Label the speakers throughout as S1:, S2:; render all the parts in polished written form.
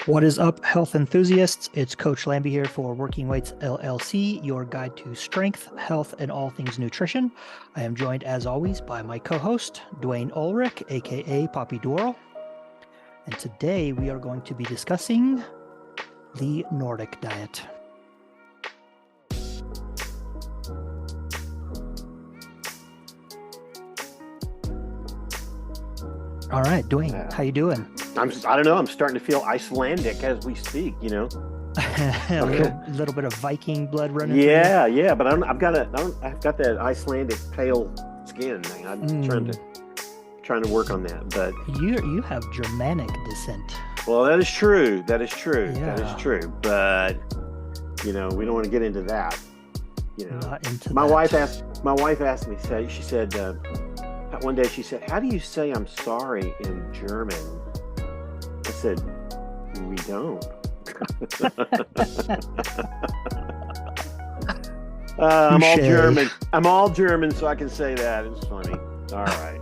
S1: What is up, health enthusiasts? It's Coach Lambie here for Working Weights LLC, your guide to strength, health, and all things nutrition. I am joined, as always, by my co-host, Dwayne Ulrich, aka Poppy Doral. And today we are going to be discussing the Nordic diet. All right, Dwayne, how you doing?
S2: I don't know. I'm starting to feel Icelandic as we speak, you know.
S1: a little bit of Viking blood running through
S2: Yeah, but I've got that Icelandic pale skin. I'm trying to work on that, but
S1: you have Germanic descent.
S2: Well, that is true. That is true.
S1: Yeah.
S2: That is true. But we don't want to get into that.
S1: Not into
S2: my
S1: that.
S2: wife asked me. She said one day, she said, "How do you say I'm sorry in German?" I said, "We don't." I'm all German. I'm all German, so I can say that. It's funny. All right.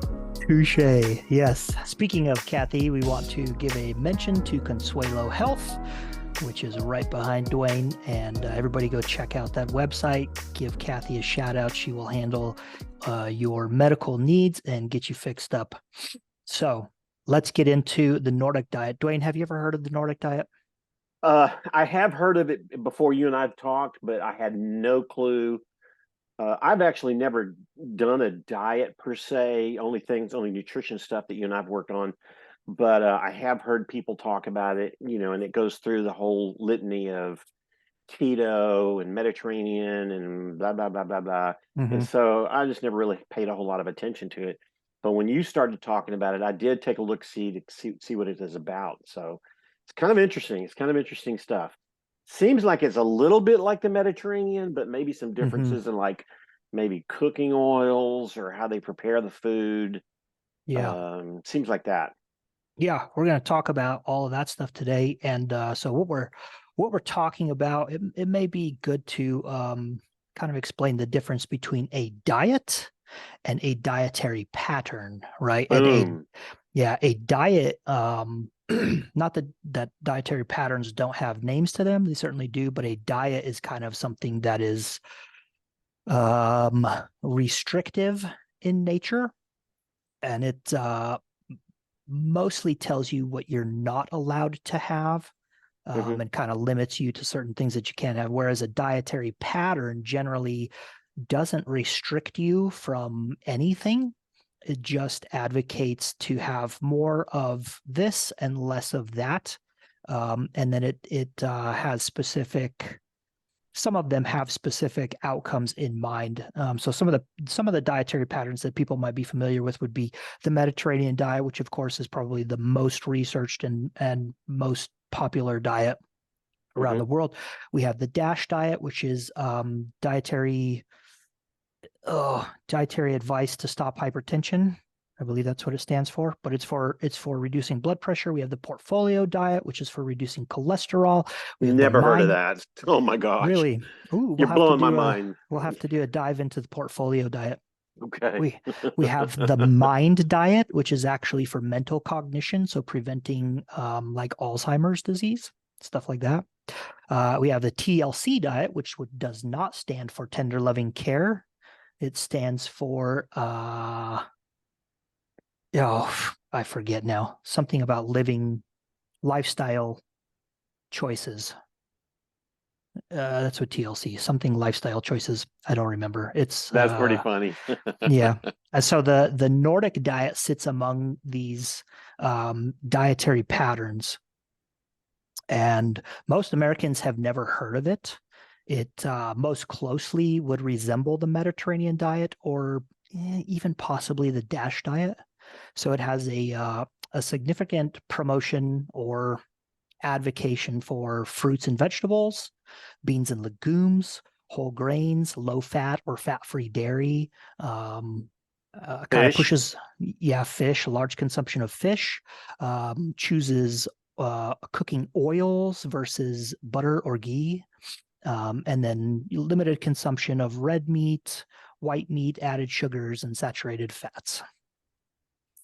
S1: Touche. Yes. Speaking of Kathy, we want to give a mention to Consuelo Health, which is right behind Dwayne. And everybody go check out that website. Give Kathy a shout out. She will handle your medical needs and get you fixed up. So let's get into the Nordic diet. Dwayne, have you ever heard of the Nordic diet?
S2: I have heard of it before you and I've talked, but I had no clue. I've actually never done a diet per se, only nutrition stuff that you and I've worked on. But I have heard people talk about it, and it goes through the whole litany of keto and Mediterranean and blah, blah, blah, blah, blah.
S1: Mm-hmm.
S2: And so I just never really paid a whole lot of attention to it. But when you started talking about it, I did take a look to see what it is about. So it's kind of interesting. It's kind of interesting stuff. Seems like it's a little bit like the Mediterranean, but maybe some differences in like maybe cooking oils or how they prepare the food.
S1: Yeah.
S2: Seems like that.
S1: Yeah, we're going to talk about all of that stuff today. And so what we're talking about, it may be good to kind of explain the difference between a diet and a dietary pattern, right?
S2: Boom.
S1: And a diet, not that dietary patterns don't have names to them, they certainly do, but a diet is kind of something that is restrictive in nature, and it mostly tells you what you're not allowed to have, and kind of limits you to certain things that you can't have. Whereas a dietary pattern generally doesn't restrict you from anything. It just advocates to have more of this and less of that. And then it has some of them have specific outcomes in mind. So some of the dietary patterns that people might be familiar with would be the Mediterranean diet, which of course is probably the most researched and most popular diet around the world. We have the DASH diet, which is dietary advice to stop hypertension. I believe that's what it stands for, but it's for reducing blood pressure. We have the portfolio diet, which is for reducing cholesterol. We have
S2: Never heard of that. Oh my gosh.
S1: Really? Ooh,
S2: You're blowing my mind.
S1: We'll have to do a dive into the portfolio diet.
S2: Okay.
S1: We have the mind diet, which is actually for mental cognition, so preventing like Alzheimer's disease, stuff like that. We have the TLC diet, which does not stand for tender loving care. It stands for I forget now. Something about living lifestyle choices. That's what TLC, something lifestyle choices. I don't remember. That's
S2: pretty funny.
S1: Yeah. So the Nordic diet sits among these dietary patterns, and most Americans have never heard of it. It most closely would resemble the Mediterranean diet, or even possibly the DASH diet. So it has a significant promotion or advocation for fruits and vegetables, beans and legumes, whole grains, low fat or fat-free dairy, kind of pushes, fish, large consumption of fish, chooses cooking oils versus butter or ghee, and then limited consumption of red meat, white meat, added sugars, and saturated fats.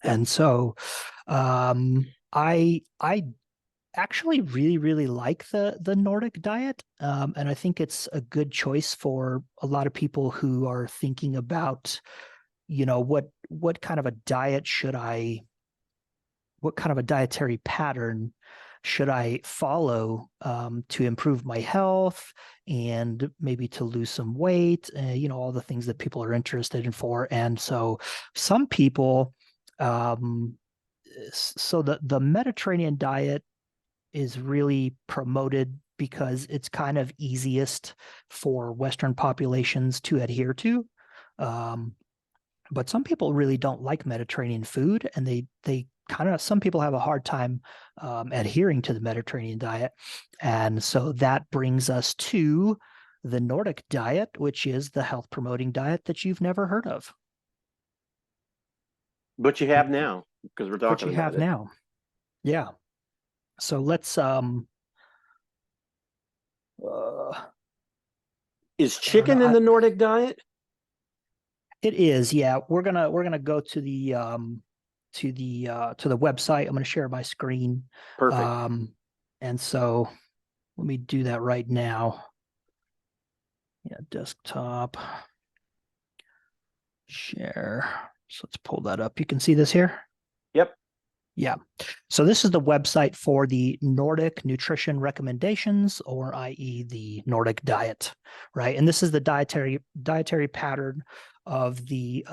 S1: And so I actually really, really like the Nordic diet. And I think it's a good choice for a lot of people who are thinking about, what kind of a diet what kind of a dietary pattern should I follow to improve my health and maybe to lose some weight, all the things that people are interested in for. And so some people, so the Mediterranean diet is really promoted because it's kind of easiest for Western populations to adhere to. Um, but some people really don't like Mediterranean food, and they kind of, some people have a hard time adhering to the Mediterranean diet. And so that brings us to the Nordic diet, which is the health promoting diet that you've never heard of,
S2: But you have now, because we're
S1: but
S2: talking
S1: you
S2: about
S1: have
S2: it.
S1: now. Yeah. So let's uh,
S2: Is
S1: I don't know.
S2: chicken in the Nordic diet?
S1: It is, yeah. We're gonna go to the website. I'm gonna share my screen.
S2: Perfect.
S1: And so let me do that right now. Yeah, desktop share. So let's pull that up. You can see this here.
S2: Yep.
S1: Yeah. So this is the website for the Nordic Nutrition Recommendations, or i.e. the Nordic diet, right? And this is the dietary pattern of the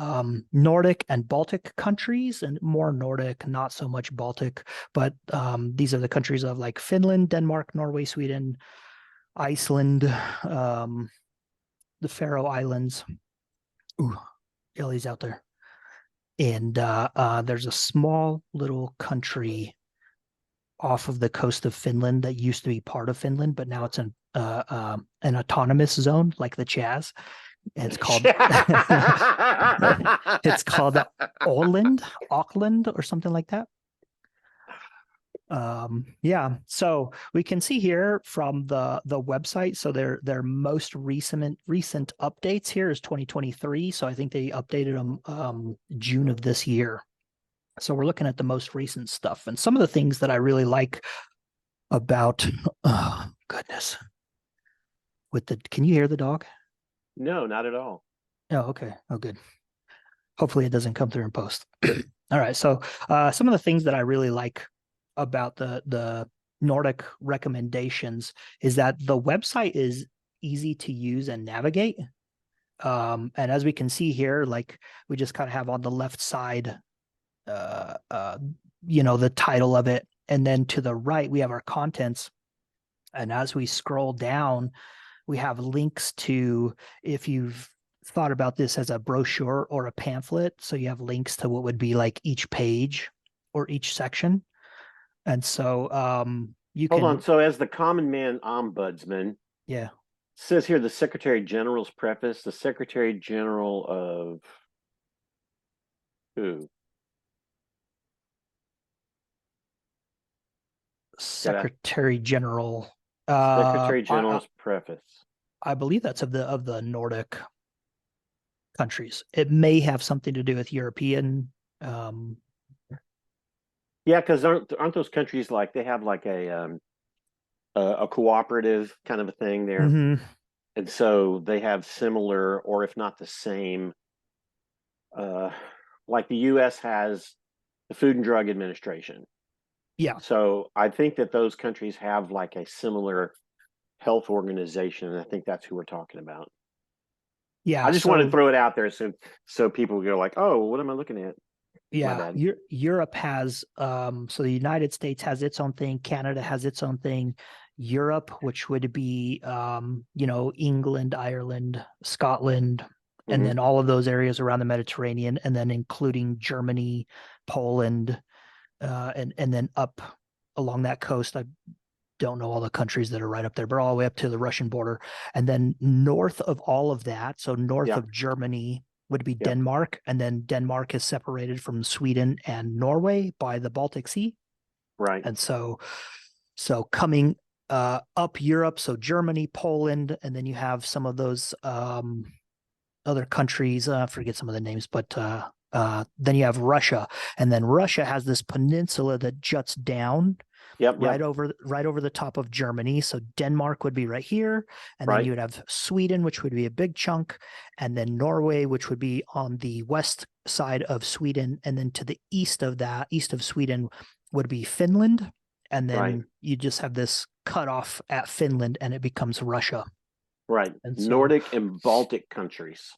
S1: Nordic and Baltic countries, and more Nordic, not so much Baltic, but these are the countries of like Finland, Denmark, Norway, Sweden, Iceland, the Faroe Islands. Ooh, Ellie's out there. And there's a small little country off of the coast of Finland that used to be part of Finland, but now it's an autonomous zone, like the Chaz. And it's called it's called Auckland, or something like that. Yeah, so we can see here from the website. So their most recent updates here is 2023. So I think they updated them June of this year. So we're looking at the most recent stuff, and some of the things that I really like about, oh goodness, can you hear the dog?
S2: No, not at all.
S1: Oh, okay. Oh, good. Hopefully it doesn't come through in post. All right. So some of the things that I really like about the Nordic recommendations is that the website is easy to use and navigate. And as we can see here, like we just kind of have on the left side, the title of it. And then to the right, we have our contents. And as we scroll down, we have links to, if you've thought about this as a brochure or a pamphlet, so you have links to what would be like each page or each section. And so you
S2: Hold on.
S1: can,
S2: So, as the common man ombudsman,
S1: yeah,
S2: says here the Secretary General's preface, the Secretary General of who?
S1: Secretary General.
S2: Secretary General's preface.
S1: I believe that's of the Nordic countries. It may have something to do with European.
S2: Yeah, because aren't those countries like they have like a cooperative kind of a thing there,
S1: Mhm.
S2: and so they have similar, or if not the same, uh, like the U.S. has the Food and Drug Administration.
S1: Yeah,
S2: So I think that those countries have like a similar health organization, and I think that's who we're talking about. I
S1: yeah.
S2: just wanted to
S1: So
S2: throw it out there so people go like, "Oh, what am I looking at?" My
S1: yeah,
S2: bad.
S1: Europe has so the United States has its own thing, Canada has its own thing, Europe, which would be England, Ireland, Scotland, and
S2: Hmm.
S1: then all of those areas around the Mediterranean, and then including Germany, Poland, and then up along that coast. I don't know all the countries that are right up there, but all the way up to the Russian border. And then north of all of that, so north
S2: Yeah,
S1: of Germany would be
S2: yeah,
S1: Denmark. And then Denmark is separated from Sweden and Norway by the Baltic Sea.
S2: right.
S1: And so coming up Europe, so Germany, Poland, and then you have some of those other countries. I forget some of the names, but Then you have Russia, and then Russia has this peninsula that juts down
S2: Yep.
S1: right over the top of Germany. So Denmark would be right here, and then
S2: Right.
S1: you would have Sweden, which would be a big chunk, and then Norway, which would be on the west side of Sweden, and then to the east of that, east of Sweden, would be Finland, and then
S2: Right.
S1: you just have this cut off at Finland, and it becomes Russia.
S2: Right.
S1: And so,
S2: Nordic and Baltic countries.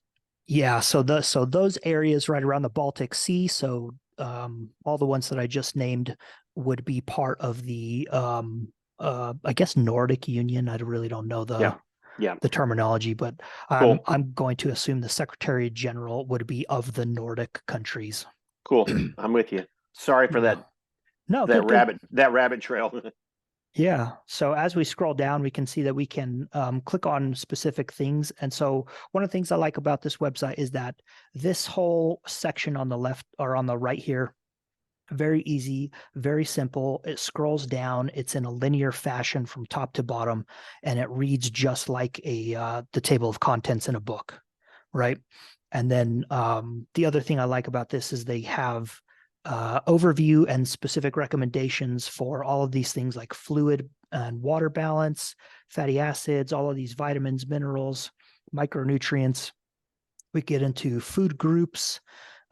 S1: yeah, so those areas right around the Baltic Sea, so all the ones that I just named would be part of the I guess Nordic Union. I really don't know
S2: Yeah. Yeah.
S1: the terminology, but
S2: Cool.
S1: I'm going to assume the Secretary General would be of the Nordic countries.
S2: Cool. I'm with you. Sorry for
S1: Yeah.
S2: that
S1: No,
S2: that
S1: good.
S2: rabbit trail.
S1: Yeah. So as we scroll down, we can see that we can click on specific things. And so one of the things I like about this website is that this whole section on the left or on the right here, very easy, very simple. It scrolls down. It's in a linear fashion from top to bottom, and it reads just like the table of contents in a book, right? And then the other thing I like about this is they have overview and specific recommendations for all of these things like fluid and water balance, fatty acids, all of these vitamins, minerals, micronutrients. We get into food groups,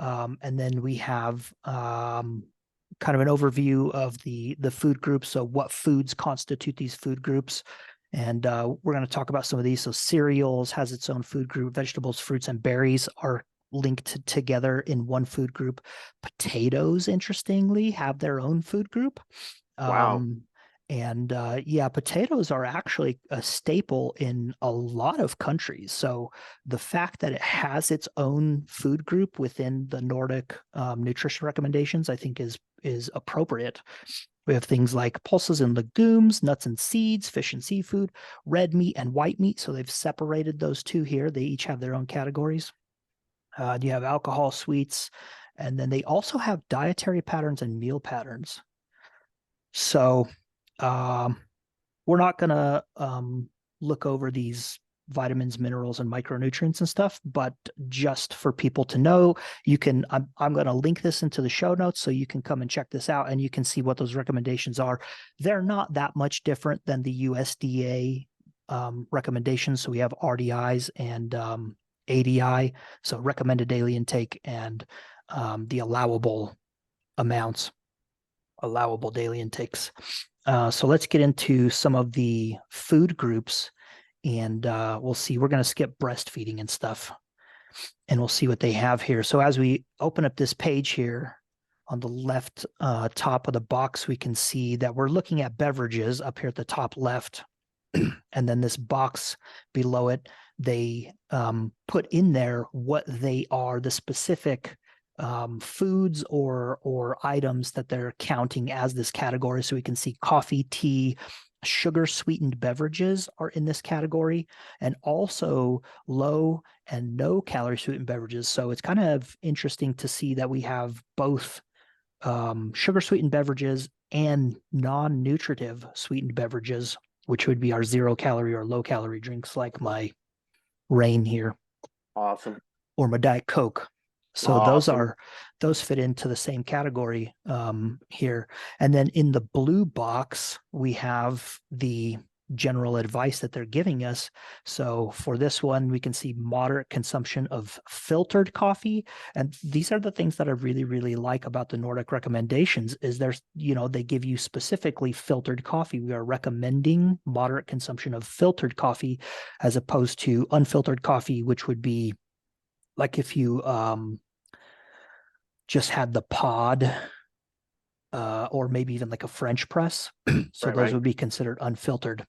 S1: and then we have kind of an overview of the food groups. So what foods constitute these food groups? And we're going to talk about some of these. So cereals has its own food group. Vegetables, fruits, and berries are linked together in one food group. Potatoes, interestingly, have their own food group.
S2: Wow.
S1: And yeah, potatoes are actually a staple in a lot of countries. So the fact that it has its own food group within the Nordic nutrition recommendations, I think is appropriate. We have things like pulses and legumes, nuts and seeds, fish and seafood, red meat and white meat. So they've separated those two here. They each have their own categories. You have alcohol, sweets, and then they also have dietary patterns and meal patterns. So we're not going to look over these vitamins, minerals, and micronutrients and stuff, but just for people to know, I'm going to link this into the show notes so you can come and check this out and you can see what those recommendations are. They're not that much different than the USDA recommendations. So we have RDIs and ADI, so recommended daily intake, and the allowable amounts, allowable daily intakes. So let's get into some of the food groups, and we'll see. We're going to skip breastfeeding and stuff, and we'll see what they have here. So as we open up this page here, on the left top of the box, we can see that we're looking at beverages up here at the top left. And then this box below it, they put in there what they are, the specific foods or items that they're counting as this category. So we can see coffee, tea, sugar sweetened beverages are in this category, and also low and no calorie sweetened beverages. So it's kind of interesting to see that we have both sugar sweetened beverages and non-nutritive sweetened beverages, which would be our 0 calorie or low calorie drinks like my Rain here.
S2: Awesome.
S1: Or my Diet Coke. So
S2: awesome.
S1: those fit into the same category here. And then in the blue box, we have the general advice that they're giving us. So for this one, we can see moderate consumption of filtered coffee. And these are the things that I really, really like about the Nordic recommendations is there's, they give you specifically filtered coffee. We are recommending moderate consumption of filtered coffee as opposed to unfiltered coffee, which would be like if you just had the pod or maybe even like a French press. So those would be considered unfiltered.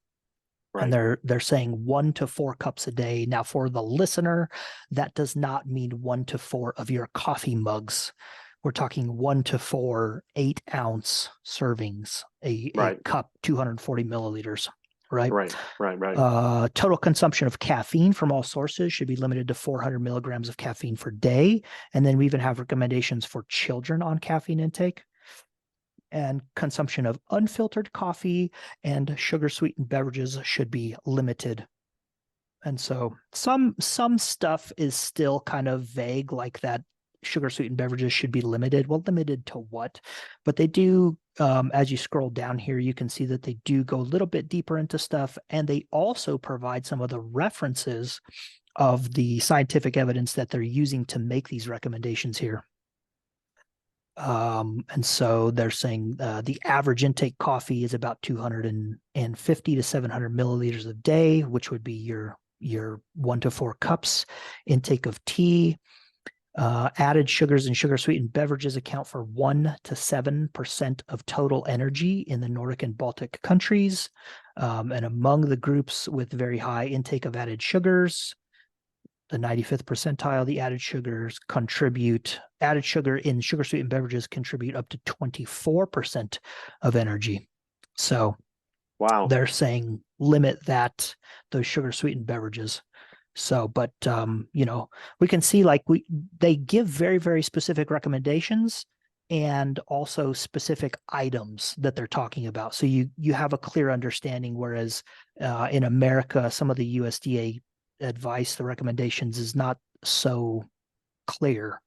S1: Right. And they're saying 1 to 4 cups a day. Now, for the listener, that does not mean 1 to 4 of your coffee mugs. We're talking 1 to 4 8-ounce servings, a cup, 240 milliliters. Right. Total consumption of caffeine from all sources should be limited to 400 milligrams of caffeine per day. And then we even have recommendations for children on caffeine intake. And consumption of unfiltered coffee and sugar-sweetened beverages should be limited. And so some stuff is still kind of vague, like that sugar sweetened beverages should be limited. Well, limited to what? But they do, as you scroll down here, you can see that they do go a little bit deeper into stuff, and they also provide some of the references of the scientific evidence that they're using to make these recommendations here. And so they're saying the average intake coffee is about 250 to 700 milliliters a day, which would be your 1 to 4 cups. Intake of tea, added sugars and sugar sweetened beverages account for 1 to 7% of total energy in the Nordic and Baltic countries. And among the groups with very high intake of added sugars, the 95th percentile, the added sugar in sugar sweetened beverages contribute up to 24% of energy. So
S2: Wow.
S1: they're saying limit those sugar sweetened beverages. So, but we can see they give very, very specific recommendations and also specific items that they're talking about. So you have a clear understanding, whereas in America, some of the USDA advice, the recommendations is not so clear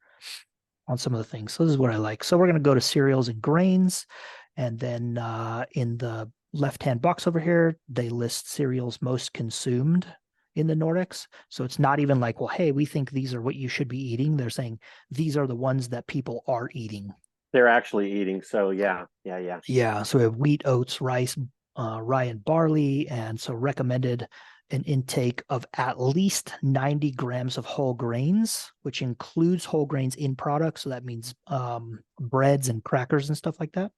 S1: on some of the things. So this is what I like. So we're going to go to cereals and grains. And then in the left-hand box over here, they list cereals most consumed in the Nordics. So it's not even like, well, hey, we think these are what you should be eating. They're saying these are the ones that people are eating.
S2: They're actually eating. So yeah.
S1: Yeah. So we have wheat, oats, rice, rye, and barley. And so recommended an intake of at least 90 grams of whole grains, which includes whole grains in products. So that means breads and crackers and stuff like that.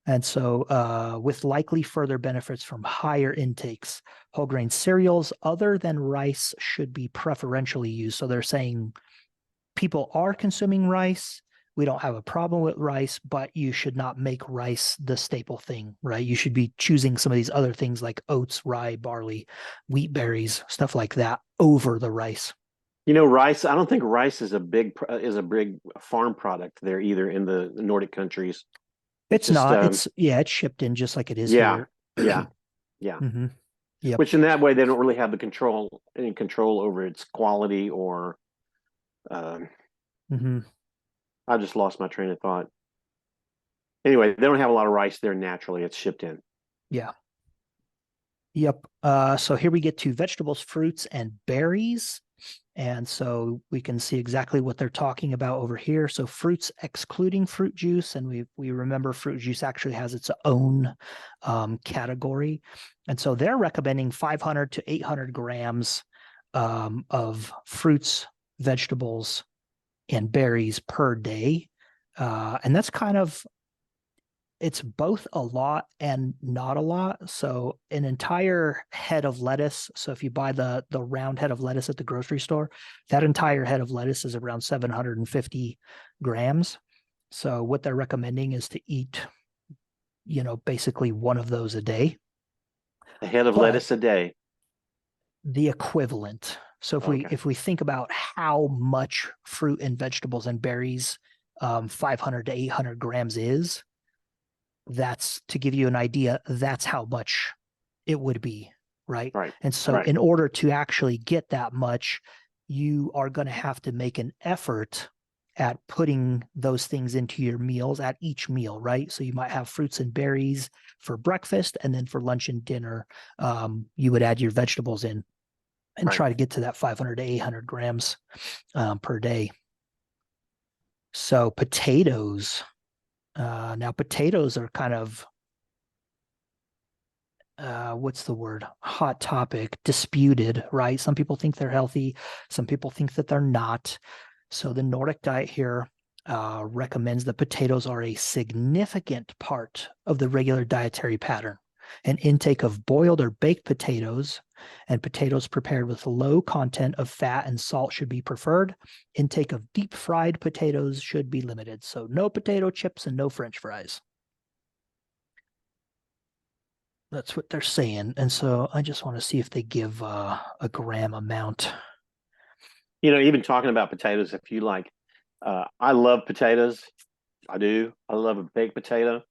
S1: And so with likely further benefits from higher intakes, whole grain cereals other than rice should be preferentially used. So they're saying people are consuming rice. We don't have a problem with rice, but you should not make rice the staple thing, right? You should be choosing some of these other things like oats, rye, barley, wheat berries, stuff like that over the rice.
S2: Rice. I don't think rice is a big farm product there either in the Nordic countries.
S1: It's
S2: just
S1: not. It's shipped in just like it is
S2: yeah,
S1: here.
S2: yeah.
S1: Mm-hmm. Yep.
S2: Which in that way they don't really have any control over its quality or.
S1: Mm-hmm.
S2: I just lost my train of thought. Anyway, they don't have a lot of rice there naturally. It's shipped in.
S1: Yeah. Yep. So here we get to vegetables, fruits, and berries. And so we can see exactly what they're talking about over here. So fruits excluding fruit juice, and we remember fruit juice actually has its own category. And so they're recommending 500 to 800 grams of fruits, vegetables, and berries per day. And that's it's both a lot and not a lot. So an entire head of lettuce. So if you buy the round head of lettuce at the grocery store, that entire head of lettuce is around 750 grams. So what they're recommending is to eat, basically one of those a day.
S2: A head of lettuce a day.
S1: The equivalent. So if we think about how much fruit and vegetables and berries 500 to 800 grams is, that's to give you an idea, that's how much it would be, right? And so in order to actually get that much, you are going to have to make an effort at putting those things into your meals at each meal, right? So you might have fruits and berries for breakfast, and then for lunch and dinner, you would add your vegetables in and try to get to that 500 to 800 grams per day. So potatoes. Now potatoes are kind of, what's the word? Hot topic, disputed, right? Some people think they're healthy. Some people think that they're not. So the Nordic diet here recommends that potatoes are a significant part of the regular dietary pattern. An intake of boiled or baked potatoes and potatoes prepared with low content of fat and salt should be preferred. Intake of deep fried potatoes should be limited. So no potato chips and no French fries. That's what they're saying. And so I just want to see if they give a gram amount.
S2: Even talking about potatoes, if you like, I love potatoes. I do. I love a baked potato.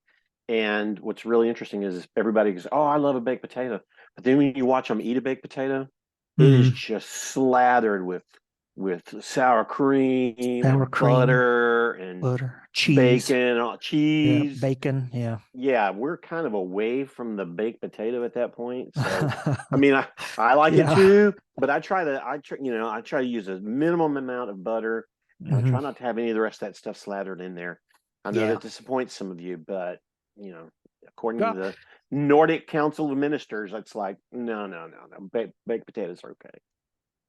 S2: And what's really interesting is everybody goes, "Oh, I love a baked potato." But then when you watch them eat a baked potato, it is just slathered with with sour cream
S1: sour
S2: and
S1: cream,
S2: butter and
S1: butter, cheese.
S2: bacon,
S1: Yeah,
S2: cheese.
S1: bacon. Yeah.
S2: Yeah, we're kind of away from the baked potato at that point. So, I mean, I like it
S1: Yeah.
S2: too, but I try to use a minimum amount of butter, and I
S1: Hmm.
S2: try not to have any of the rest of that stuff slathered in there. I know
S1: Yeah.
S2: that disappoints some of you, but you know, according to
S1: Yeah.
S2: the Nordic Council of Ministers, it's like no. Baked potatoes are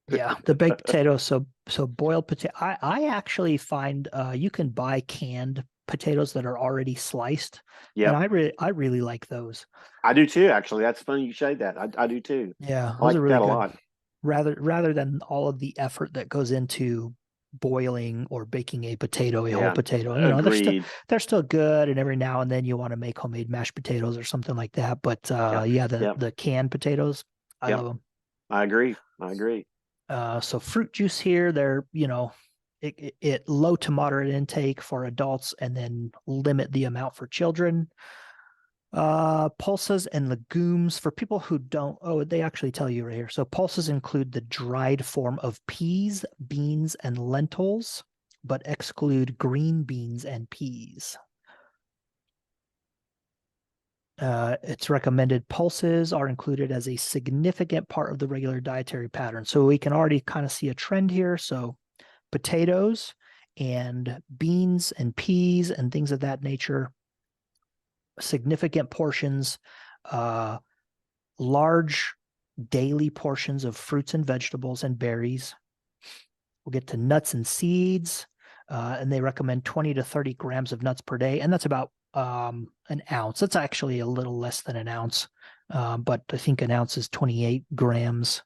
S1: Yeah,
S2: okay.
S1: the baked potato. So boiled potato. I actually find you can buy canned potatoes that are already sliced, and
S2: Yep,
S1: I really like those.
S2: I do too. Actually, that's funny you say that. I do too.
S1: Yeah,
S2: I
S1: those are
S2: like
S1: really
S2: that a
S1: good.
S2: lot.
S1: Rather than all of the effort that goes into boiling or baking a whole
S2: Yeah,
S1: potato.
S2: agreed.
S1: They're still good, and every now and then you want to make homemade mashed potatoes or something like that. But
S2: Yep,
S1: yeah, the
S2: yep,
S1: the canned potatoes, I love
S2: yep.
S1: them.
S2: I agree. I agree.
S1: So fruit juice here, they're, it low to moderate intake for adults and then limit the amount for children. Pulses and legumes for people who don't, oh, they actually tell you right here. So pulses include the dried form of peas, beans, and lentils, but exclude green beans and peas. It's recommended pulses are included as a significant part of the regular dietary pattern. So we can already kind of see a trend here. So potatoes and beans and peas and things of that nature, significant portions, uh, large daily portions of fruits and vegetables and berries. We'll get to nuts and seeds, and they recommend 20 to 30 grams of nuts per day, and that's about an ounce. That's actually a little less than an ounce, but I think an ounce is 28 grams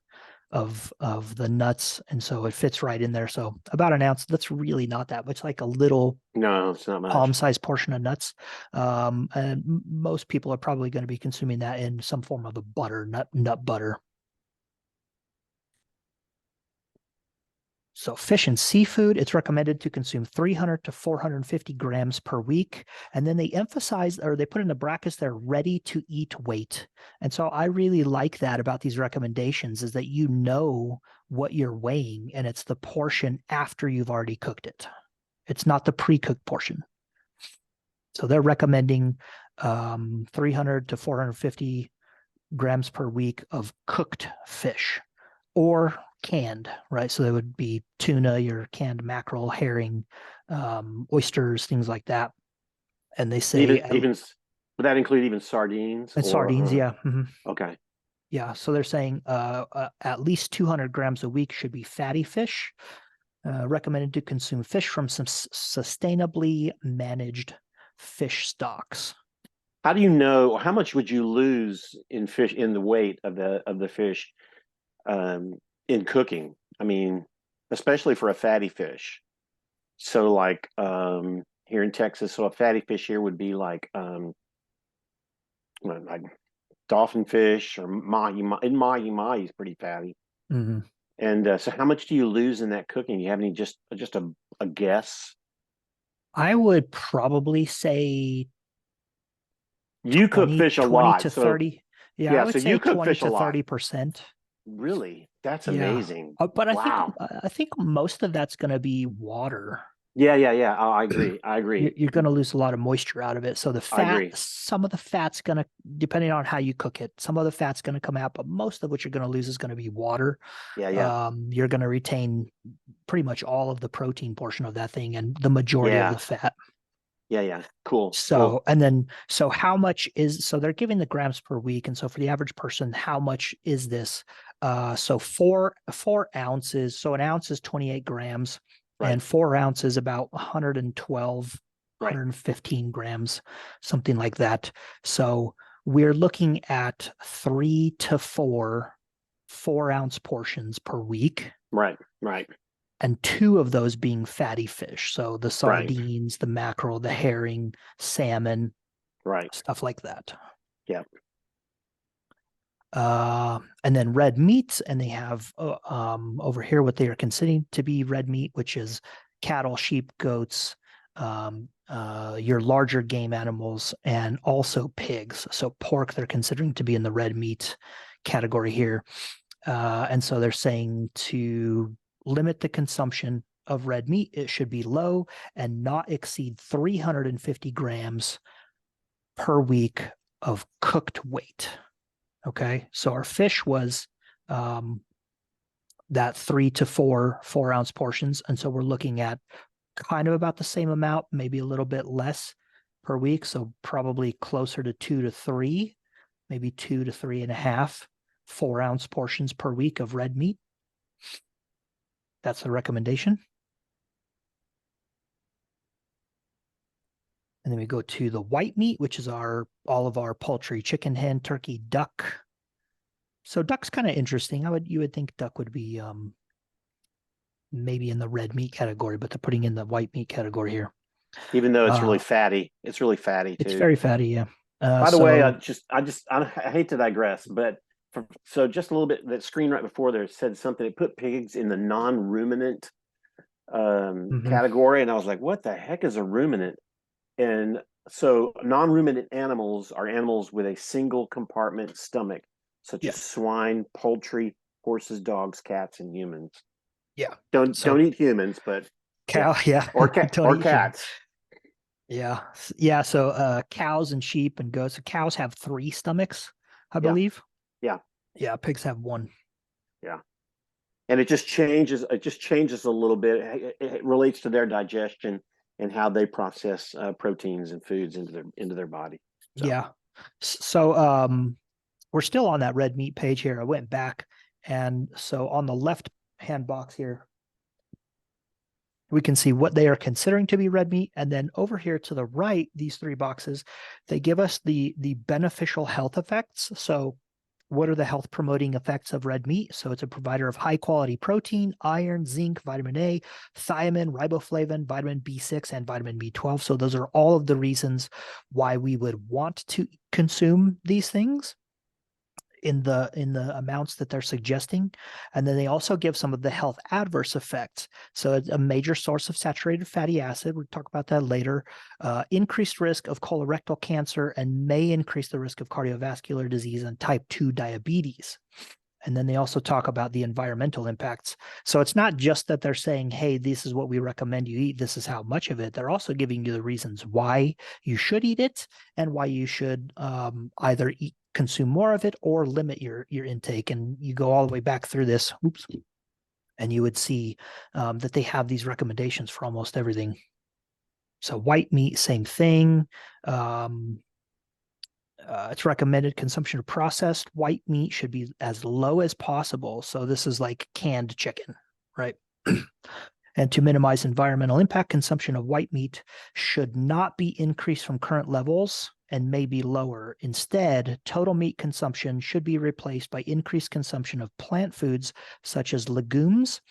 S1: of the nuts, and so it fits right in there. So about an ounce. That's really not that much, like a little
S2: No, it's not much.
S1: palm-sized portion of nuts. And most people are probably going to be consuming that in some form of a butter, nut butter. So fish and seafood, it's recommended to consume 300 to 450 grams per week. And then they emphasize, or they put in the brackets, they're ready to eat weight. And so I really like that about these recommendations is that you know what you're weighing and it's the portion after you've already cooked it. It's not the pre-cooked portion. So they're recommending 300 to 450 grams per week of cooked fish or canned, right? So that would be tuna, your canned mackerel, herring, oysters, things like that. And they say,
S2: Even would that include even sardines
S1: and sardines,
S2: or
S1: yeah.
S2: okay.
S1: Yeah. So they're saying at least 200 grams a week should be fatty fish. Recommended to consume fish from some sustainably managed fish stocks.
S2: How do you know how much would you lose in fish in the weight of the fish um in cooking? I mean, especially for a fatty fish. So like here in Texas, so a fatty fish here would be like dolphin fish or mahi is pretty fatty.
S1: Mm-hmm.
S2: And so how much do you lose in that cooking? You have any just a guess?
S1: I would probably say
S2: You cook
S1: 20,
S2: fish a
S1: 20
S2: lot.
S1: to
S2: So
S1: 30. Yeah, I
S2: yeah,
S1: would
S2: so
S1: say
S2: you cook
S1: 20
S2: fish a
S1: to
S2: lot.
S1: 30%.
S2: Really? That's
S1: Yeah.
S2: amazing.
S1: But
S2: Wow.
S1: I think most of that's going to be water.
S2: Yeah. Oh, I agree. I agree.
S1: You're going to lose a lot of moisture out of it. So the
S2: I
S1: fat,
S2: agree.
S1: some of the fat's going to, depending on how you cook it, some of the fat's going to come out, but most of what you're going to lose is going to be water.
S2: Yeah.
S1: You're going to retain pretty much all of the protein portion of that thing and the majority of
S2: Yeah.
S1: the fat.
S2: Yeah. Cool.
S1: So, and then, so how much is, so they're giving the grams per week. And so for the average person, how much is this? So four ounces. So an ounce is 28 grams
S2: Right.
S1: and 4 ounces, about 112,
S2: Right.
S1: 115 grams, something like that. So we're looking at 3 to 4 4-ounce portions per week
S2: Right.
S1: and two of those being fatty fish. So the
S2: Right.
S1: sardines, the mackerel, the herring, salmon,
S2: Right.
S1: stuff like that.
S2: Yeah.
S1: And then red meats, and they have over here what they are considering to be red meat, which is cattle, sheep, goats, your larger game animals, and also pigs. So pork they're considering to be in the red meat category here. And so they're saying to limit the consumption of red meat. It should be low and not exceed 350 grams per week of cooked weight. Okay, so our fish was that 3 to 4 ounce portions, and so we're looking at kind of about the same amount, maybe a little bit less per week, so probably closer to 2 to 3, maybe 2 to 3.5 4-ounce portions per week of red meat. That's the recommendation. And then we go to the white meat, which is all of our poultry, chicken, hen, turkey, duck. So duck's kind of interesting. You would think duck would be maybe in the red meat category, but they're putting in the white meat category here.
S2: Even though it's really fatty. It's really fatty too.
S1: It's very fatty, yeah.
S2: By the way, I hate to digress, but so just a little bit, that screen right before there said something. It put pigs in the non-ruminant category, and I was like, what the heck is a ruminant? And so non-ruminant animals are animals with a single compartment stomach, such as swine, poultry, horses, dogs, cats, and humans.
S1: Yeah.
S2: Don't eat humans, but
S1: cow,
S2: or cats.
S1: Yeah. Yeah. So cows and sheep and goats. So cows have 3 stomachs, I believe.
S2: Yeah.
S1: Yeah. Pigs have 1.
S2: Yeah. And it just changes a little bit. It relates to their digestion and how they process proteins and foods into their body. So.
S1: Yeah. So we're still on that red meat page here. I went back, and so on the left hand box here, we can see what they are considering to be red meat. And then over here to the right, these 3 boxes, they give us the beneficial health effects. So what are the health promoting effects of red meat? So it's a provider of high quality protein, iron, zinc, vitamin A, thiamine, riboflavin, vitamin B6, and vitamin B12. So those are all of the reasons why we would want to consume these things in the amounts that they're suggesting. And then they also give some of the health adverse effects. So it's a major source of saturated fatty acid. We'll talk about that later. Increased risk of colorectal cancer, and may increase the risk of cardiovascular disease and type 2 diabetes. And then they also talk about the environmental impacts. So it's not just that they're saying, hey, this is what we recommend you eat, this is how much of it. They're also giving you the reasons why you should eat it and why you should either consume more of it or limit your intake. And you go all the way back through this, and you would see that they have these recommendations for almost everything. So white meat, same thing. It's recommended consumption of processed white meat should be as low as possible. So this is like canned chicken, right? And to minimize environmental impact, consumption of white meat should not be increased from current levels and may be lower. Instead, total meat consumption should be replaced by increased consumption of plant foods such as legumes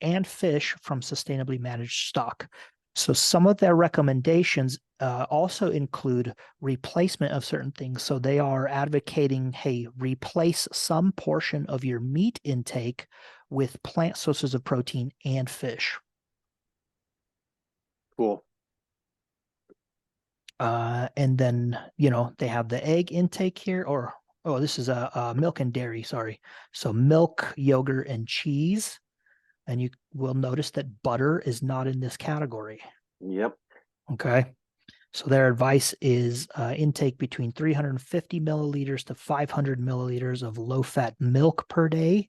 S1: and fish from sustainably managed stock. So some of their recommendations also include replacement of certain things. So they are advocating, hey, replace some portion of your meat intake with plant sources of protein and fish.
S2: Cool.
S1: And then, they have the egg intake here, this is a milk and dairy, sorry. So milk, yogurt, and cheese. And you will notice that butter is not in this category.
S2: Yep.
S1: Okay. So their advice is intake between 350 milliliters to 500 milliliters of low-fat milk per day.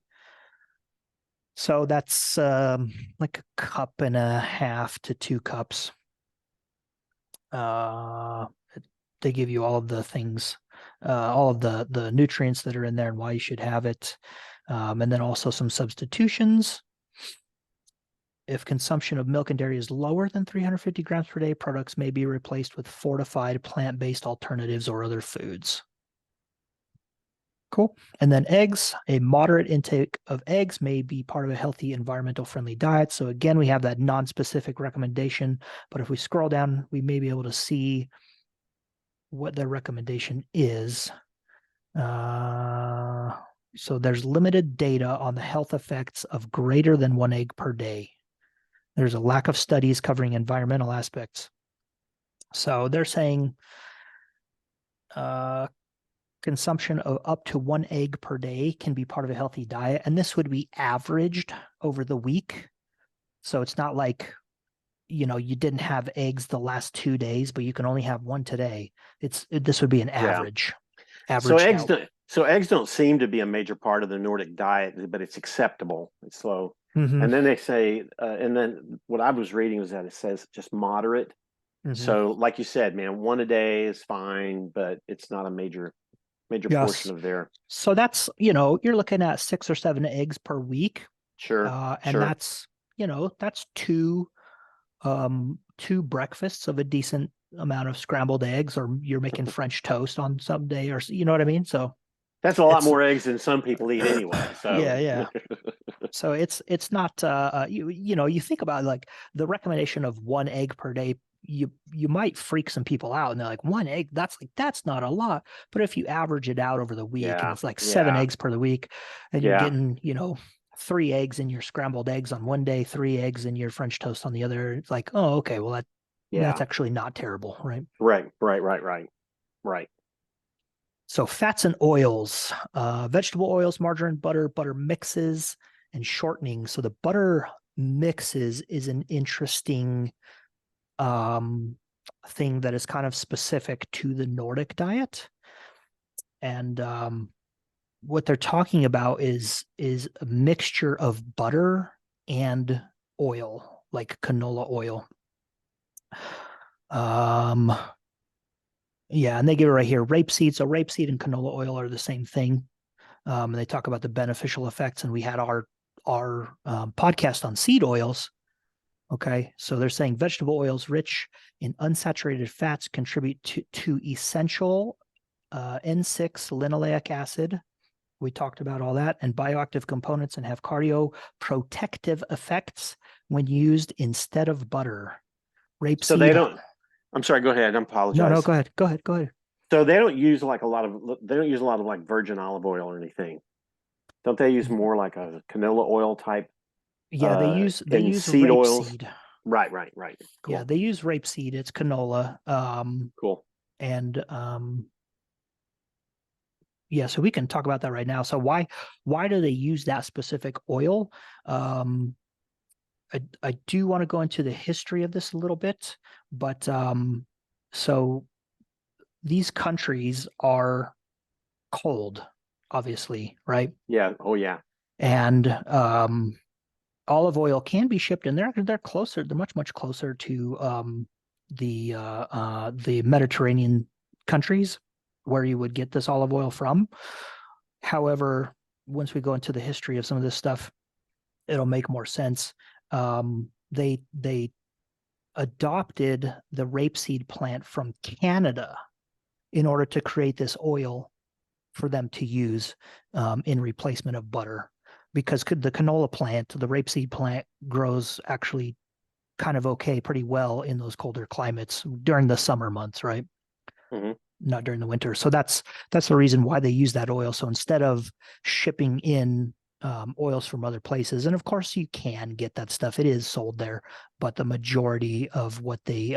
S1: So that's like 1.5 to 2 cups. They give you all of the things, all of the nutrients that are in there and why you should have it. And then also some substitutions. If consumption of milk and dairy is lower than 350 grams per day, products may be replaced with fortified plant-based alternatives or other foods. Cool. And then eggs, a moderate intake of eggs may be part of a healthy, environmental friendly diet. So again, we have that non-specific recommendation, but if we scroll down, we may be able to see what their recommendation is. So there's limited data on the health effects of greater than 1 egg per day. There's a lack of studies covering environmental aspects. So they're saying consumption of up to 1 egg per day can be part of a healthy diet. And this would be averaged over the week. So it's not like, you didn't have eggs the last 2 days, but you can only have one today. This would be an
S2: Yeah. So
S1: averaged
S2: eggs
S1: out.
S2: don't so eggs don't seem to be a major part of the Nordic diet, but it's acceptable. So,
S1: Hmm.
S2: and then they say, and then what I was reading was that it says just moderate.
S1: Hmm.
S2: So, like you said, man, one a day is fine, but it's not a major portion
S1: Yes.
S2: of their.
S1: So that's, you're looking at 6 or 7 eggs per week.
S2: Sure,
S1: And
S2: sure.
S1: that's two breakfasts of a decent amount of scrambled eggs, or you're making French toast on some day, or you know what I mean? So
S2: That's a lot
S1: it's
S2: more eggs than some people eat anyway.
S1: yeah,
S2: So,
S1: yeah. So it's not you think about like the recommendation of 1 egg per day, you might freak some people out and they're like, 1 egg, that's not a lot. But if you average it out over the week and
S2: yeah,
S1: it's like seven
S2: yeah,
S1: eggs per the week, and you're
S2: yeah,
S1: getting, 3 eggs in your scrambled eggs on one day, 3 eggs in your French toast on the other, it's like, oh, okay, well that's
S2: yeah.
S1: actually not terrible, right?
S2: Right, right, right, right, right.
S1: So fats and oils, vegetable oils, margarine, butter mixes, and shortening. So the butter mixes is an interesting thing that is kind of specific to the Nordic diet. And what they're talking about is a mixture of butter and oil, like canola oil. Um, yeah, and they give it right here, rapeseed. So rapeseed and canola oil are the same thing. And they talk about the beneficial effects. And we had our podcast on seed oils. Okay, so they're saying vegetable oils rich in unsaturated fats contribute to essential N6 linoleic acid. We talked about all that, and bioactive components, and have cardioprotective effects when used instead of butter.
S2: So they
S1: Rapeseed.
S2: don't. I'm sorry. Go ahead. I
S1: No, no,
S2: apologize.
S1: go ahead. Go ahead. Go ahead.
S2: So they don't use like a lot of. They don't use a lot of like virgin olive oil or anything. Don't they use more like a canola oil type
S1: Yeah, they
S2: in
S1: use
S2: seed oils?
S1: rapeseed.
S2: Right, right, right.
S1: Yeah,
S2: Cool,
S1: they use rapeseed. It's canola.
S2: cool.
S1: And Yeah, so we can talk about that right now. So why do they use that specific oil? Um, I do want to go into the history of this a little bit, but so these countries are cold, obviously, right?
S2: Yeah. Oh, yeah.
S1: And olive oil can be shipped, and they're closer. They're much closer to the Mediterranean countries where you would get this olive oil from. However, once we go into the history of some of this stuff, it'll make more sense. They adopted the rapeseed plant from Canada in order to create this oil for them to use in replacement of butter, because the canola plant, the rapeseed plant, grows actually kind of okay, pretty well in those colder climates during the summer months, right?
S2: Hmm.
S1: Not during the winter. So that's the reason why they use that oil. So instead of shipping in oils from other places, and of course you can get that stuff, it is sold there, but the majority of what they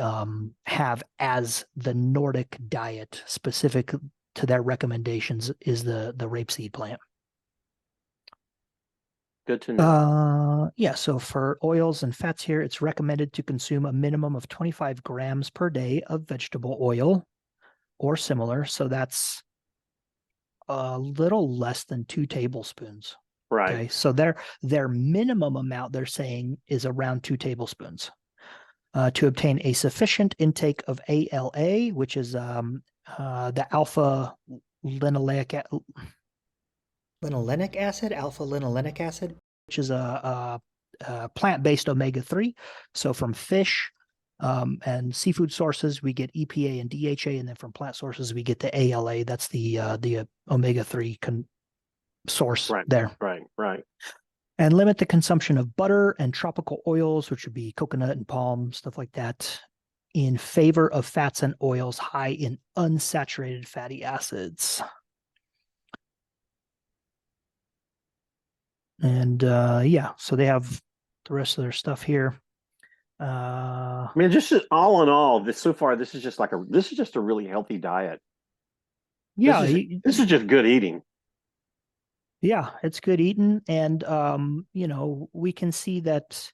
S1: have as the Nordic diet specific to their recommendations is the rapeseed plant.
S2: Good to know.
S1: Yeah, so for oils and fats here, it's recommended to consume a minimum of 25 grams per day of vegetable oil or similar. So that's a little less than 2 tablespoons.
S2: Right.
S1: Okay, so their minimum amount they're saying is around 2 tablespoons to obtain a sufficient intake of ALA, which is the alpha linoleic alpha linolenic acid, which is a plant-based omega-3. So from fish and seafood sources, we get EPA and DHA, and then from plant sources, we get the ALA. That's the omega-3 source
S2: Right.
S1: there.
S2: Right. Right.
S1: And limit the consumption of butter and tropical oils, which would be coconut and palm, stuff like that, in favor of fats and oils high in unsaturated fatty acids. And yeah, so they have the rest of their stuff here.
S2: I mean, just all in all, this so far, this is just a really healthy diet. This
S1: Yeah,
S2: is this is just good eating.
S1: yeah, it's good eating, and we can see that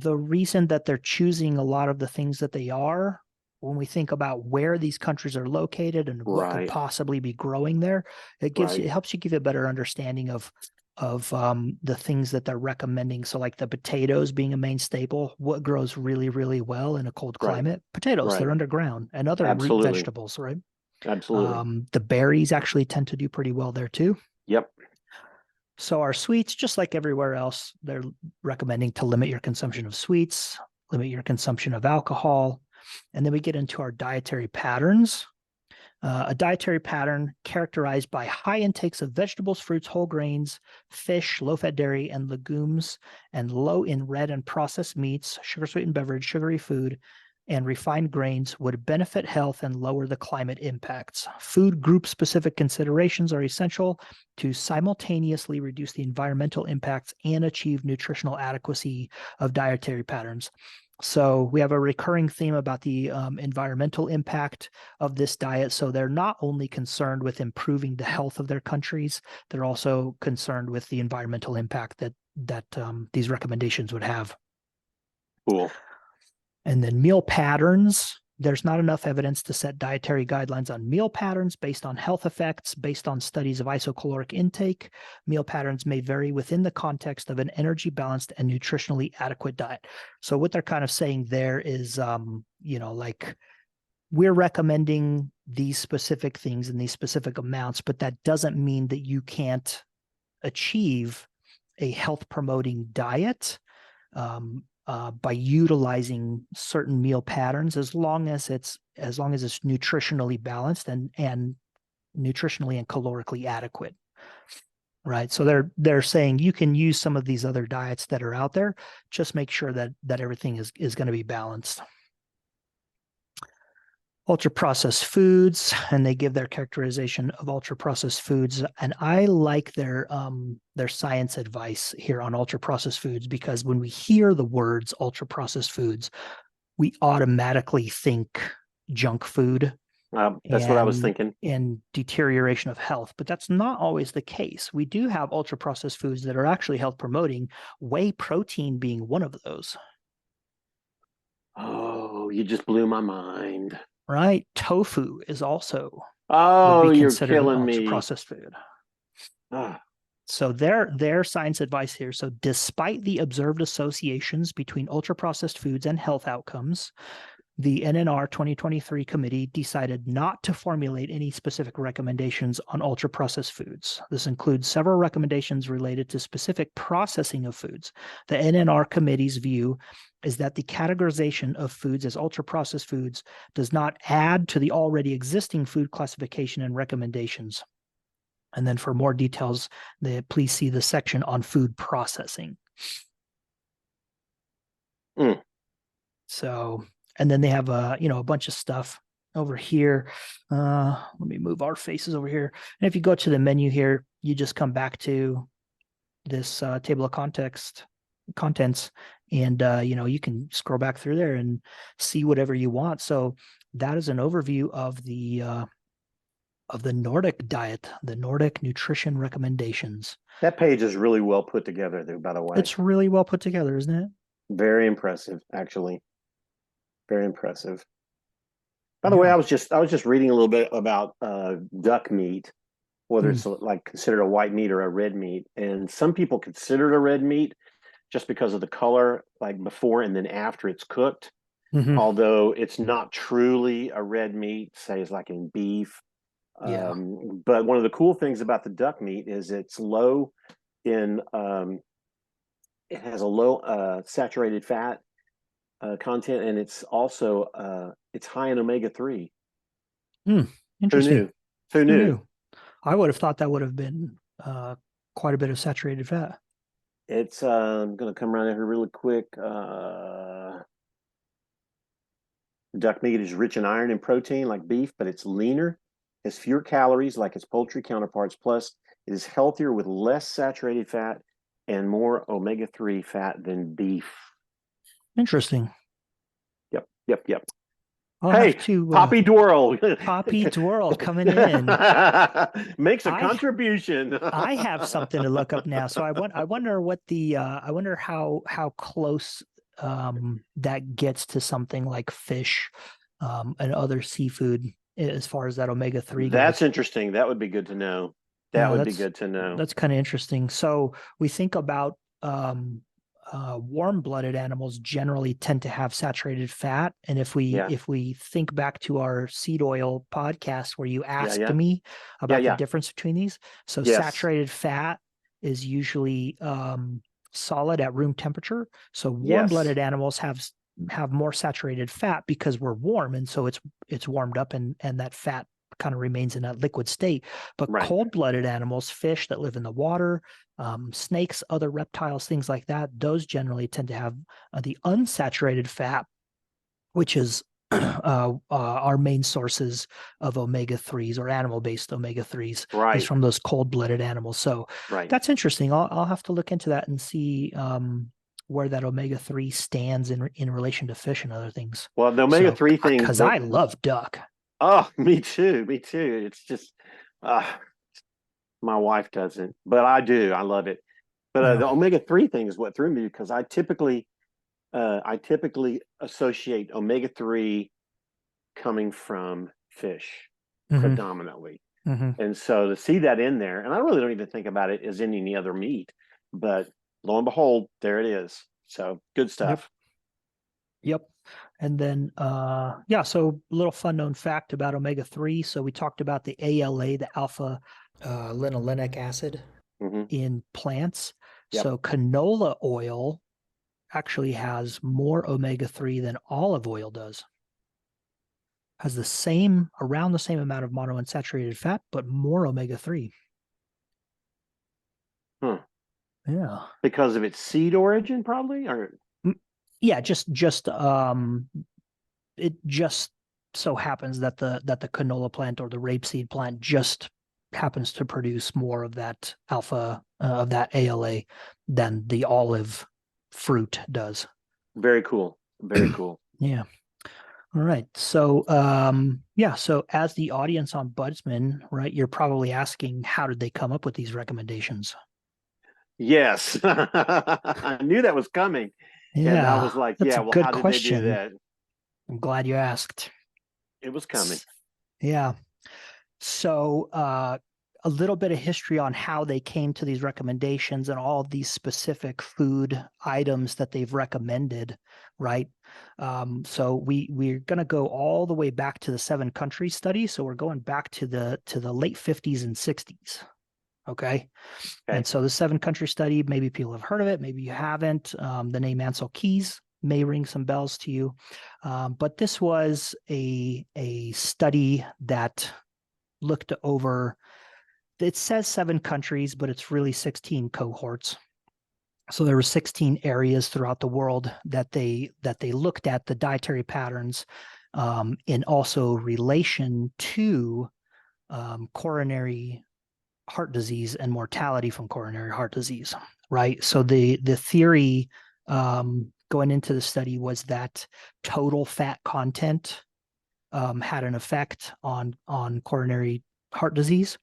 S1: the reason that they're choosing a lot of the things that they are, when we think about where these countries are located and what could
S2: Right.
S1: possibly be growing there, it helps you give a better understanding of the things that they're recommending. So like the potatoes being a main staple, what grows really, really well in a cold
S2: Right.
S1: climate? Potatoes, they're
S2: Right.
S1: underground, and other root
S2: Absolutely.
S1: vegetables, right?
S2: Absolutely.
S1: The berries actually tend to do pretty well there too.
S2: Yep.
S1: So our sweets, just like everywhere else, they're recommending to limit your consumption of sweets, limit your consumption of alcohol. And then we get into our dietary patterns. A dietary pattern characterized by high intakes of vegetables, fruits, whole grains, fish, low-fat dairy, and legumes, and low in red and processed meats, sugar-sweetened beverage, sugary food, and refined grains would benefit health and lower the climate impacts. Food group-specific considerations are essential to simultaneously reduce the environmental impacts and achieve nutritional adequacy of dietary patterns. So we have a recurring theme about the environmental impact of this diet. So they're not only concerned with improving the health of their countries, they're also concerned with the environmental impact that these recommendations would have.
S2: Cool.
S1: And then meal patterns. There's not enough evidence to set dietary guidelines on meal patterns based on health effects, based on studies of isocaloric intake. Meal patterns may vary within the context of an energy balanced and nutritionally adequate diet. So what they're kind of saying there is, like we're recommending these specific things in these specific amounts, but that doesn't mean that you can't achieve a health promoting diet by utilizing certain meal patterns, as long as it's nutritionally balanced and nutritionally and calorically adequate, right? So they're saying you can use some of these other diets that are out there, just make sure that everything is going to be balanced. Ultra processed foods, and they give their characterization of ultra processed foods. And I like their science advice here on ultra processed foods, because when we hear the words ultra processed foods, we automatically think junk food.
S2: That's what I was thinking.
S1: And deterioration of health, but that's not always the case. We do have ultra processed foods that are actually health promoting, whey protein being one of those.
S2: Oh, you just blew my mind.
S1: Right? Tofu is also would
S2: Oh,
S1: be
S2: you're
S1: considered an
S2: killing
S1: ultra
S2: me.
S1: processed food.
S2: Ah,
S1: So their science advice here. So despite the observed associations between ultra processed foods and health outcomes, the NNR 2023 committee decided not to formulate any specific recommendations on ultra processed foods. This includes several recommendations related to specific processing of foods. The NNR committee's view is that the categorization of foods as ultra processed foods does not add to the already existing food classification and recommendations. And then for more details, please see the section on food processing. So, and then they have a bunch of stuff over here. Let me move our faces over here. And if you go to the menu here, you just come back to this table of contents, and you can scroll back through there and see whatever you want. So that is an overview of the Nordic diet, the Nordic Nutrition Recommendations.
S2: that page is really well put together, though, by the way.
S1: It's really well put together, isn't it?
S2: Very impressive, actually. Very impressive. By the way, I was just reading a little bit about duck meat, whether it's like considered a white meat or a red meat. And some people consider it a red meat just because of the color, like before and then after it's cooked.
S1: Mm-hmm.
S2: Although it's not truly a red meat, say it's like in beef.
S1: Yeah.
S2: But one of the cool things about the duck meat is it's low in it has a low saturated fat content, and it's also it's high in omega-3.
S1: Interesting.
S2: Who knew?
S1: I would have thought that would have been quite a bit of saturated fat.
S2: It's I'm gonna come around here really quick. Duck meat is rich in iron and protein like beef, but it's leaner, has fewer calories like its poultry counterparts. Plus, it is healthier with less saturated fat and more omega-3 fat than beef.
S1: Interesting.
S2: Yep.
S1: I'll
S2: hey,
S1: have to,
S2: Poppy Dwirl.
S1: Poppy Dwirl coming in.
S2: Makes a contribution.
S1: I have something to look up now. So I wonder what I wonder how close that gets to something like fish and other seafood as far as that omega-3
S2: That's
S1: goes.
S2: interesting. That would be good to know. That
S1: Yeah,
S2: would be good to know.
S1: that's kind of interesting. So we think about warm-blooded animals generally tend to have saturated fat, and
S2: Yeah.
S1: if we think back to our seed oil podcast where you
S2: Yeah.
S1: asked
S2: Yeah.
S1: me
S2: Yeah.
S1: about the
S2: Yeah.
S1: difference between these, so
S2: Yes.
S1: saturated fat is usually solid at room temperature. So
S2: Yes.
S1: warm-blooded animals have more saturated fat because we're warm, and so it's warmed up, and that fat kind of remains in that liquid state. But
S2: Right.
S1: cold-blooded animals, fish that live in the water, snakes, other reptiles, things like that, those generally tend to have the unsaturated fat, which is our main sources of omega-3s or animal-based omega-3s is
S2: Right.
S1: from those cold-blooded animals. So
S2: Right.
S1: that's interesting. I'll have to look into that and see where that omega-3 stands in relation to fish and other things.
S2: Well, the
S1: So,
S2: omega-3 thing,
S1: because I love duck.
S2: oh, me too. Me too. It's just, uh, my wife doesn't, but I do. I love it. But
S1: Yeah.
S2: the omega-3 thing is what threw me because I typically associate omega-3 coming from fish
S1: Mm-hmm.
S2: predominantly.
S1: Mm-hmm.
S2: And so to see that in there, and I really don't even think about it as in any other meat, but lo and behold, there it is. So good
S1: Yep.
S2: stuff.
S1: Yep. And then, yeah, so a little fun known fact about omega-3. So we talked about the ALA, the alpha linolenic acid
S2: Hmm.
S1: in plants.
S2: Yep.
S1: So canola oil actually has more omega-3 than olive oil does. Has around the same amount of monounsaturated fat, but more omega-3.
S2: Huh.
S1: Yeah.
S2: Because of its seed origin, probably, or
S1: Yeah, it just so happens that the canola plant or the rapeseed plant just happens to produce more of that alpha of that ALA than the olive fruit does.
S2: very cool. Very cool.
S1: Yeah. All right. So yeah, so as the audience on Budsman, right, you're probably asking how did they come up with these recommendations?
S2: Yes. I knew that was coming. And I
S1: Yeah,
S2: was like,
S1: that's
S2: yeah,
S1: a
S2: well,
S1: good
S2: how did they do
S1: question.
S2: that?
S1: I'm glad you asked.
S2: It was coming.
S1: Yeah. So, a little bit of history on how they came to these recommendations and all of these specific food items that they've recommended, right? So we're going to go all the way back to the 7 country study. So we're going back to the late 50s and 60s. Okay.
S2: Okay.
S1: And so the 7 country study, maybe people have heard of it, maybe you haven't. The name Ancel Keys may ring some bells to you. But this was a study that looked over, it says 7 countries, but it's really 16 cohorts. So there were 16 areas throughout the world that they looked at the dietary patterns in also relation to coronary heart disease and mortality from coronary heart disease, right? So the theory going into the study was that total fat content had an effect on coronary heart disease.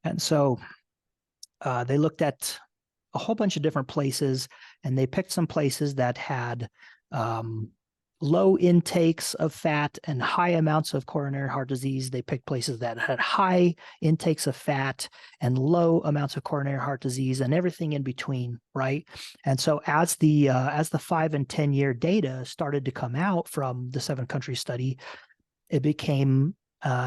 S1: And so they looked at a whole bunch of different places, and they picked some places that had low intakes of fat and high amounts of coronary heart disease. They picked places that had high intakes of fat and low amounts of coronary heart disease, and everything in between, right? And so as the 5 and 10 year data started to come out from the 7 country study, it became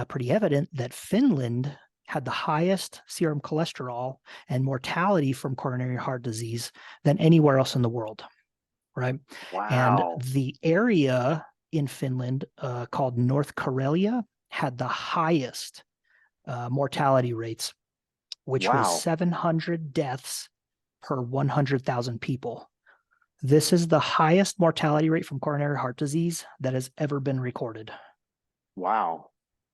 S1: pretty evident that Finland had the highest serum cholesterol and mortality from coronary heart disease than anywhere else in the world, right? And
S2: Wow.
S1: the area in Finland called North Karelia had the highest mortality rates, which was
S2: Wow.
S1: 700 deaths per 100,000 people. This is the highest mortality rate from coronary heart disease that has ever been recorded.
S2: Wow.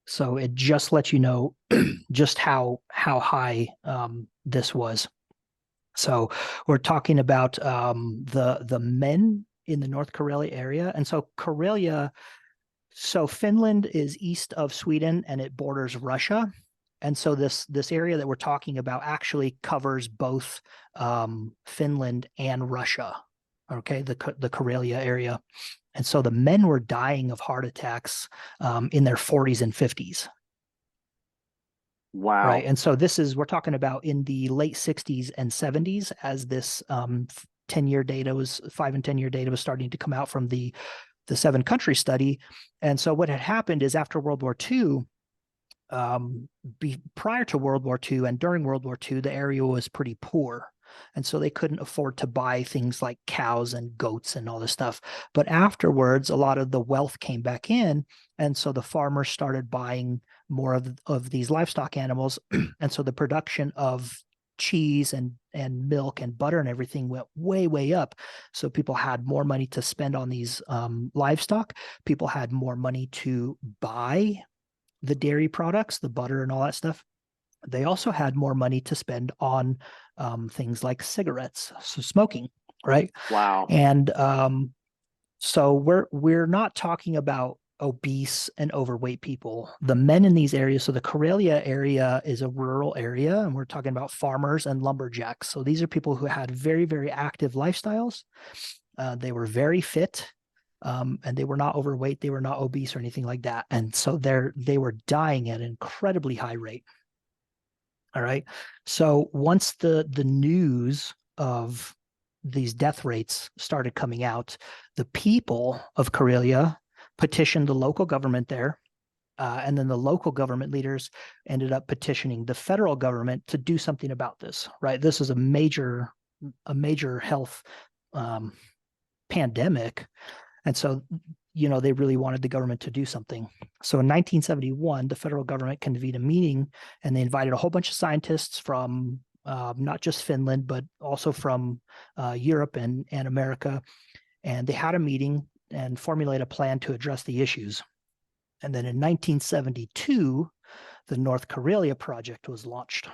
S1: So it just lets you know just how high this was. So we're talking about the men in the North Karelia area, and so Karelia. So Finland is east of Sweden and it borders Russia, and so this area that we're talking about actually covers both Finland and Russia. okay, the Karelia area. And so the men were dying of heart attacks in their 40s and 50s.
S2: Wow.
S1: Right. And so we're talking about in the late 60s and 70s as this 10-year data was 5 and 10-year data was starting to come out from the 7-country study. And so what had happened is after World War II, prior to World War II and during World War II, the area was pretty poor. And so they couldn't afford to buy things like cows and goats and all this stuff. But afterwards, a lot of the wealth came back in. And so the farmers started buying more of these livestock animals. And so the production of cheese and milk and butter and everything went way, way up. So people had more money to spend on these livestock. People had more money to buy the dairy products, the butter and all that stuff. They also had more money to spend on things like cigarettes, so smoking, right?
S2: Wow.
S1: And so we're not talking about obese and overweight people. The men in these areas, so the Karelia area is a rural area, and we're talking about farmers and lumberjacks. So these are people who had very, very active lifestyles. They were very fit. And they were not overweight, they were not obese or anything like that. And so they were dying at an incredibly high rate. All right. So once the news of these death rates started coming out, the people of Karelia petitioned the local government there. And then the local government leaders ended up petitioning the federal government to do something about this, right? This is a major health pandemic. And so, they really wanted the government to do something. So in 1971, the federal government convened a meeting and they invited a whole bunch of scientists from not just Finland, but also from Europe and America. And they had a meeting and formulated a plan to address the issues. And then in 1972, the North Karelia Project was launched.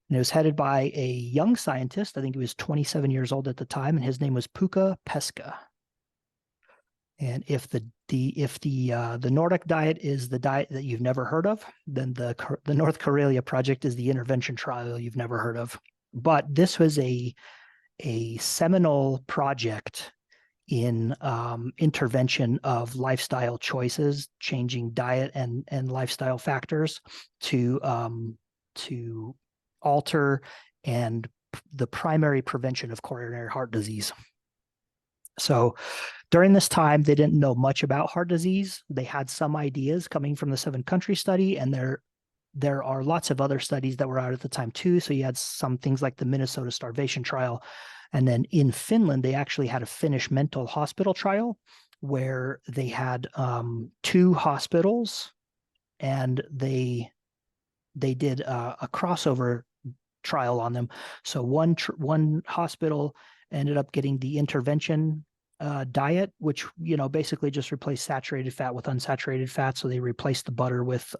S1: And it was headed by a young scientist. I think he was 27 years old at the time, and his name was Puka Peska. And if the Nordic diet is the diet that you've never heard of, then the North Karelia Project is the intervention trial you've never heard of. But this was a seminal project in intervention of lifestyle choices, changing diet and lifestyle factors to alter and the primary prevention of coronary heart disease. So during this time, they didn't know much about heart disease. They had some ideas coming from the 7-country study, and there are lots of other studies that were out at the time too. So you had some things like the Minnesota starvation trial. And then in Finland, they actually had a Finnish mental hospital trial where they had 2 hospitals, and they did a crossover trial on them. So one hospital ended up getting the intervention diet, which basically just replaced saturated fat with unsaturated fat. So they replaced the butter with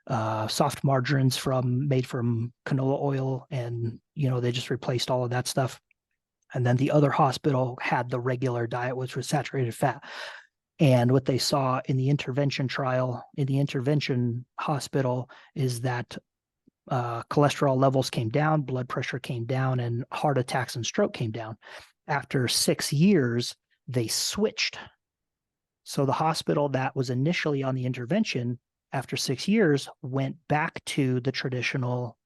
S1: soft margarines made from canola oil, and they just replaced all of that stuff. And then the other hospital had the regular diet, which was saturated fat. And what they saw in the intervention trial, in the intervention hospital, is that cholesterol levels came down, blood pressure came down, and heart attacks and stroke came down. After 6 years, they switched. So the hospital that was initially on the intervention, after 6 years, went back to the traditional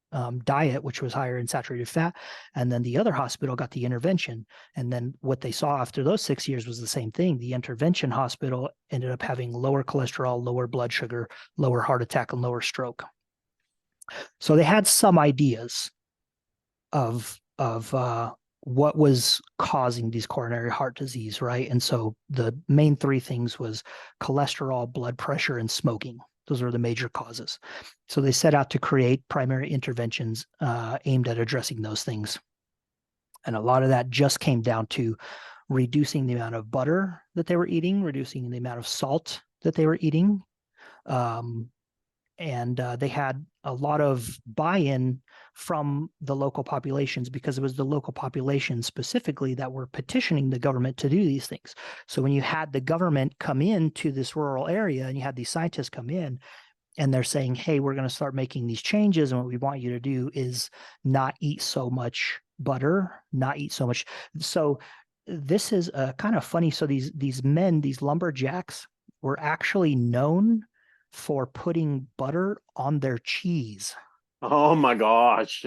S1: diet, which was higher in saturated fat. And then the other hospital got the intervention. And then what they saw after those 6 years was the same thing. The intervention hospital ended up having lower cholesterol, lower blood sugar, lower heart attack, and lower stroke. So they had some ideas of what was causing these coronary heart disease, right? And so the main 3 things was cholesterol, blood pressure, and smoking. Those are the major causes. So they set out to create primary interventions aimed at addressing those things. And a lot of that just came down to reducing the amount of butter that they were eating, reducing the amount of salt that they were eating. And they had a lot of buy-in from the local populations, because it was the local populations specifically that were petitioning the government to do these things. So when you had the government come into this rural area and you had these scientists come in and they're saying, hey, we're going to start making these changes, and what we want you to do is not eat so much butter, not eat so much. So this is kind of funny. So these men, these lumberjacks, were actually known for putting butter on their cheese.
S2: Oh my gosh.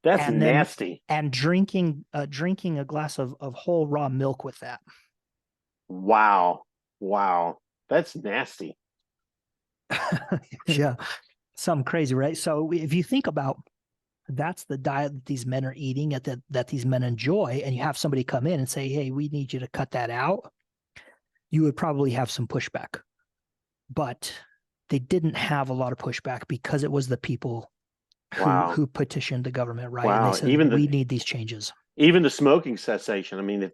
S2: That's
S1: and then
S2: nasty.
S1: and drinking a glass of whole raw milk with that.
S2: Wow. Wow. That's nasty.
S1: Yeah, something crazy, right? So if you think about, that's the diet that these men are eating, that these men enjoy, and you have somebody come in and say, hey, we need you to cut that out, you would probably have some pushback. But they didn't have a lot of pushback because it was the people
S2: Wow.
S1: who petitioned the government, right? And they
S2: Wow.
S1: said, we need these changes.
S2: Even the smoking cessation. I mean,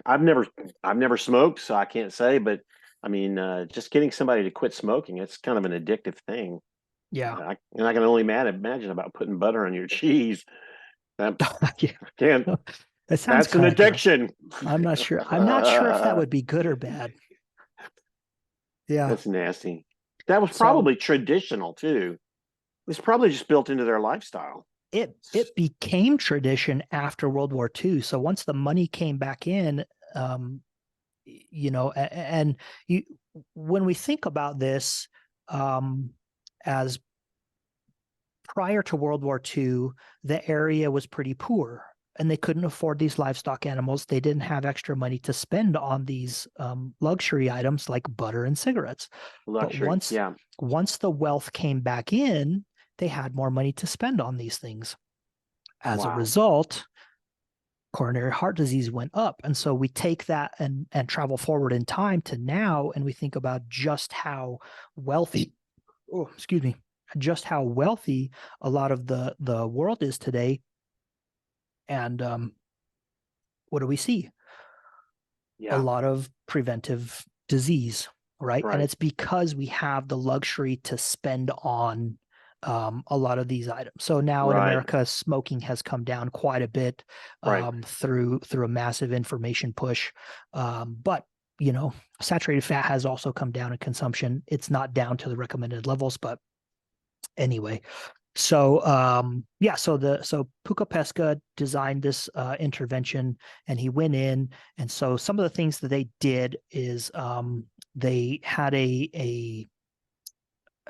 S2: I've never smoked, so I can't say, but I mean, just getting somebody to quit smoking, it's kind of an addictive thing.
S1: Yeah.
S2: And I can only imagine about putting butter on your cheese. That
S1: Yeah.
S2: can
S1: That sounds
S2: That's an
S1: crappy.
S2: addiction.
S1: I'm not sure if that would be good or bad. Yeah.
S2: That's nasty. That was
S1: So
S2: probably traditional too. It's probably just built into their lifestyle.
S1: it became tradition after World War II. So once the money came back in, and you, when we think about this, as prior to World War II, the area was pretty poor and they couldn't afford these livestock animals. They didn't have extra money to spend on these luxury items like butter and cigarettes. But
S2: Luxury. Yeah.
S1: once the wealth came back in, they had more money to spend on these things. As a
S2: Wow.
S1: result, coronary heart disease went up. And so we take that and travel forward in time to now, and we think about just how wealthy, oh, excuse me, just how wealthy a lot of the world is today. And what do we see? A
S2: Yeah.
S1: lot of preventive disease, right? And
S2: Right.
S1: it's because we have the luxury to spend on a lot of these items. So now in
S2: Right.
S1: America, smoking has come down quite a bit
S2: Right.
S1: through a massive information push. But saturated fat has also come down in consumption. It's not down to the recommended levels, but anyway. So so Puka Pesca designed this intervention, and he went in. And so some of the things that they did is they had a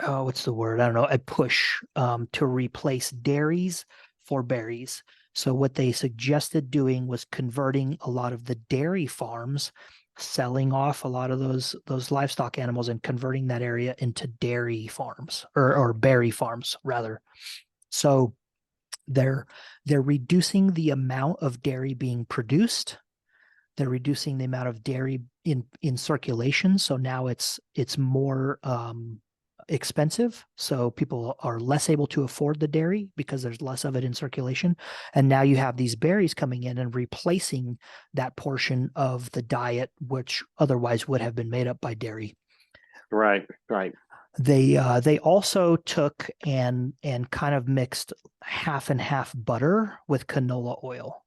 S1: what's the word? I don't know, a push to replace dairies for berries. So what they suggested doing was converting a lot of the dairy farms, selling off a lot of those livestock animals and converting that area into dairy farms, or berry farms rather. So they're reducing the amount of dairy being produced. They're reducing the amount of dairy in circulation. So now it's more expensive. So people are less able to afford the dairy because there's less of it in circulation. And now you have these berries coming in and replacing that portion of the diet, which otherwise would have been made up by dairy.
S2: Right. Right.
S1: They also took and kind of mixed half and half butter with canola oil.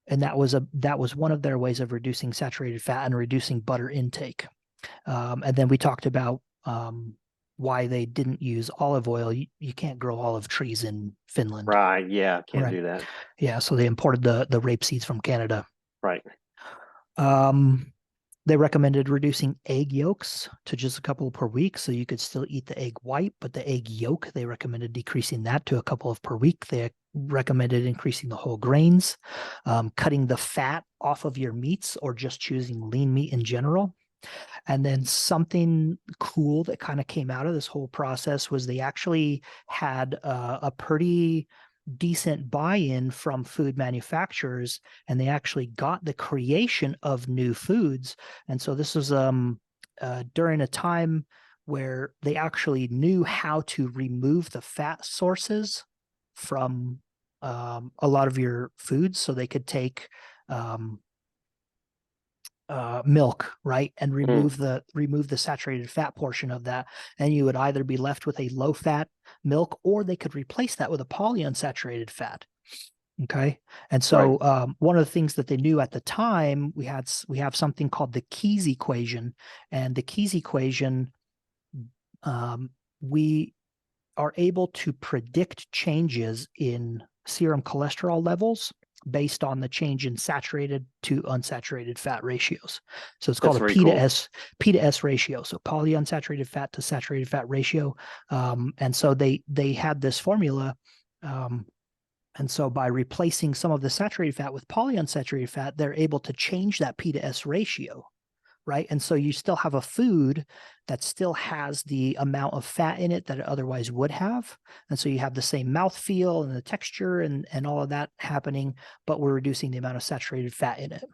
S1: And that was one of their ways of reducing saturated fat and reducing butter intake. And then we talked about why they didn't use olive oil. You can't grow olive trees in Finland.
S2: Right. Yeah. Can't
S1: Right.
S2: do that.
S1: Yeah. So they imported the rape seeds from Canada.
S2: Right.
S1: They recommended reducing egg yolks to just a couple per week. So you could still eat the egg white, but the egg yolk, they recommended decreasing that to a couple of per week. They recommended increasing the whole grains, cutting the fat off of your meats, or just choosing lean meat in general. And then something cool that kind of came out of this whole process was they actually had a pretty decent buy-in from food manufacturers, and they actually got the creation of new foods. And so this was during a time where they actually knew how to remove the fat sources from a lot of your foods. So they could take milk, right, and remove the saturated fat portion of that, and you would either be left with a low fat milk, or they could replace that with a polyunsaturated fat. Okay, and so one of the things that they knew at the time, we have something called the Keys equation, and the Keys equation, we are able to predict changes in serum cholesterol levels based on the change in saturated to unsaturated fat ratios. So it's
S2: That's
S1: called a
S2: very
S1: P to
S2: cool.
S1: S ratio. So polyunsaturated fat to saturated fat ratio. And so they had this formula. And so by replacing some of the saturated fat with polyunsaturated fat, they're able to change that P to S ratio, right? And so you still have a food that still has the amount of fat in it that it otherwise would have. And so you have the same mouthfeel and the texture and all of that happening, but we're reducing the amount of saturated fat in it.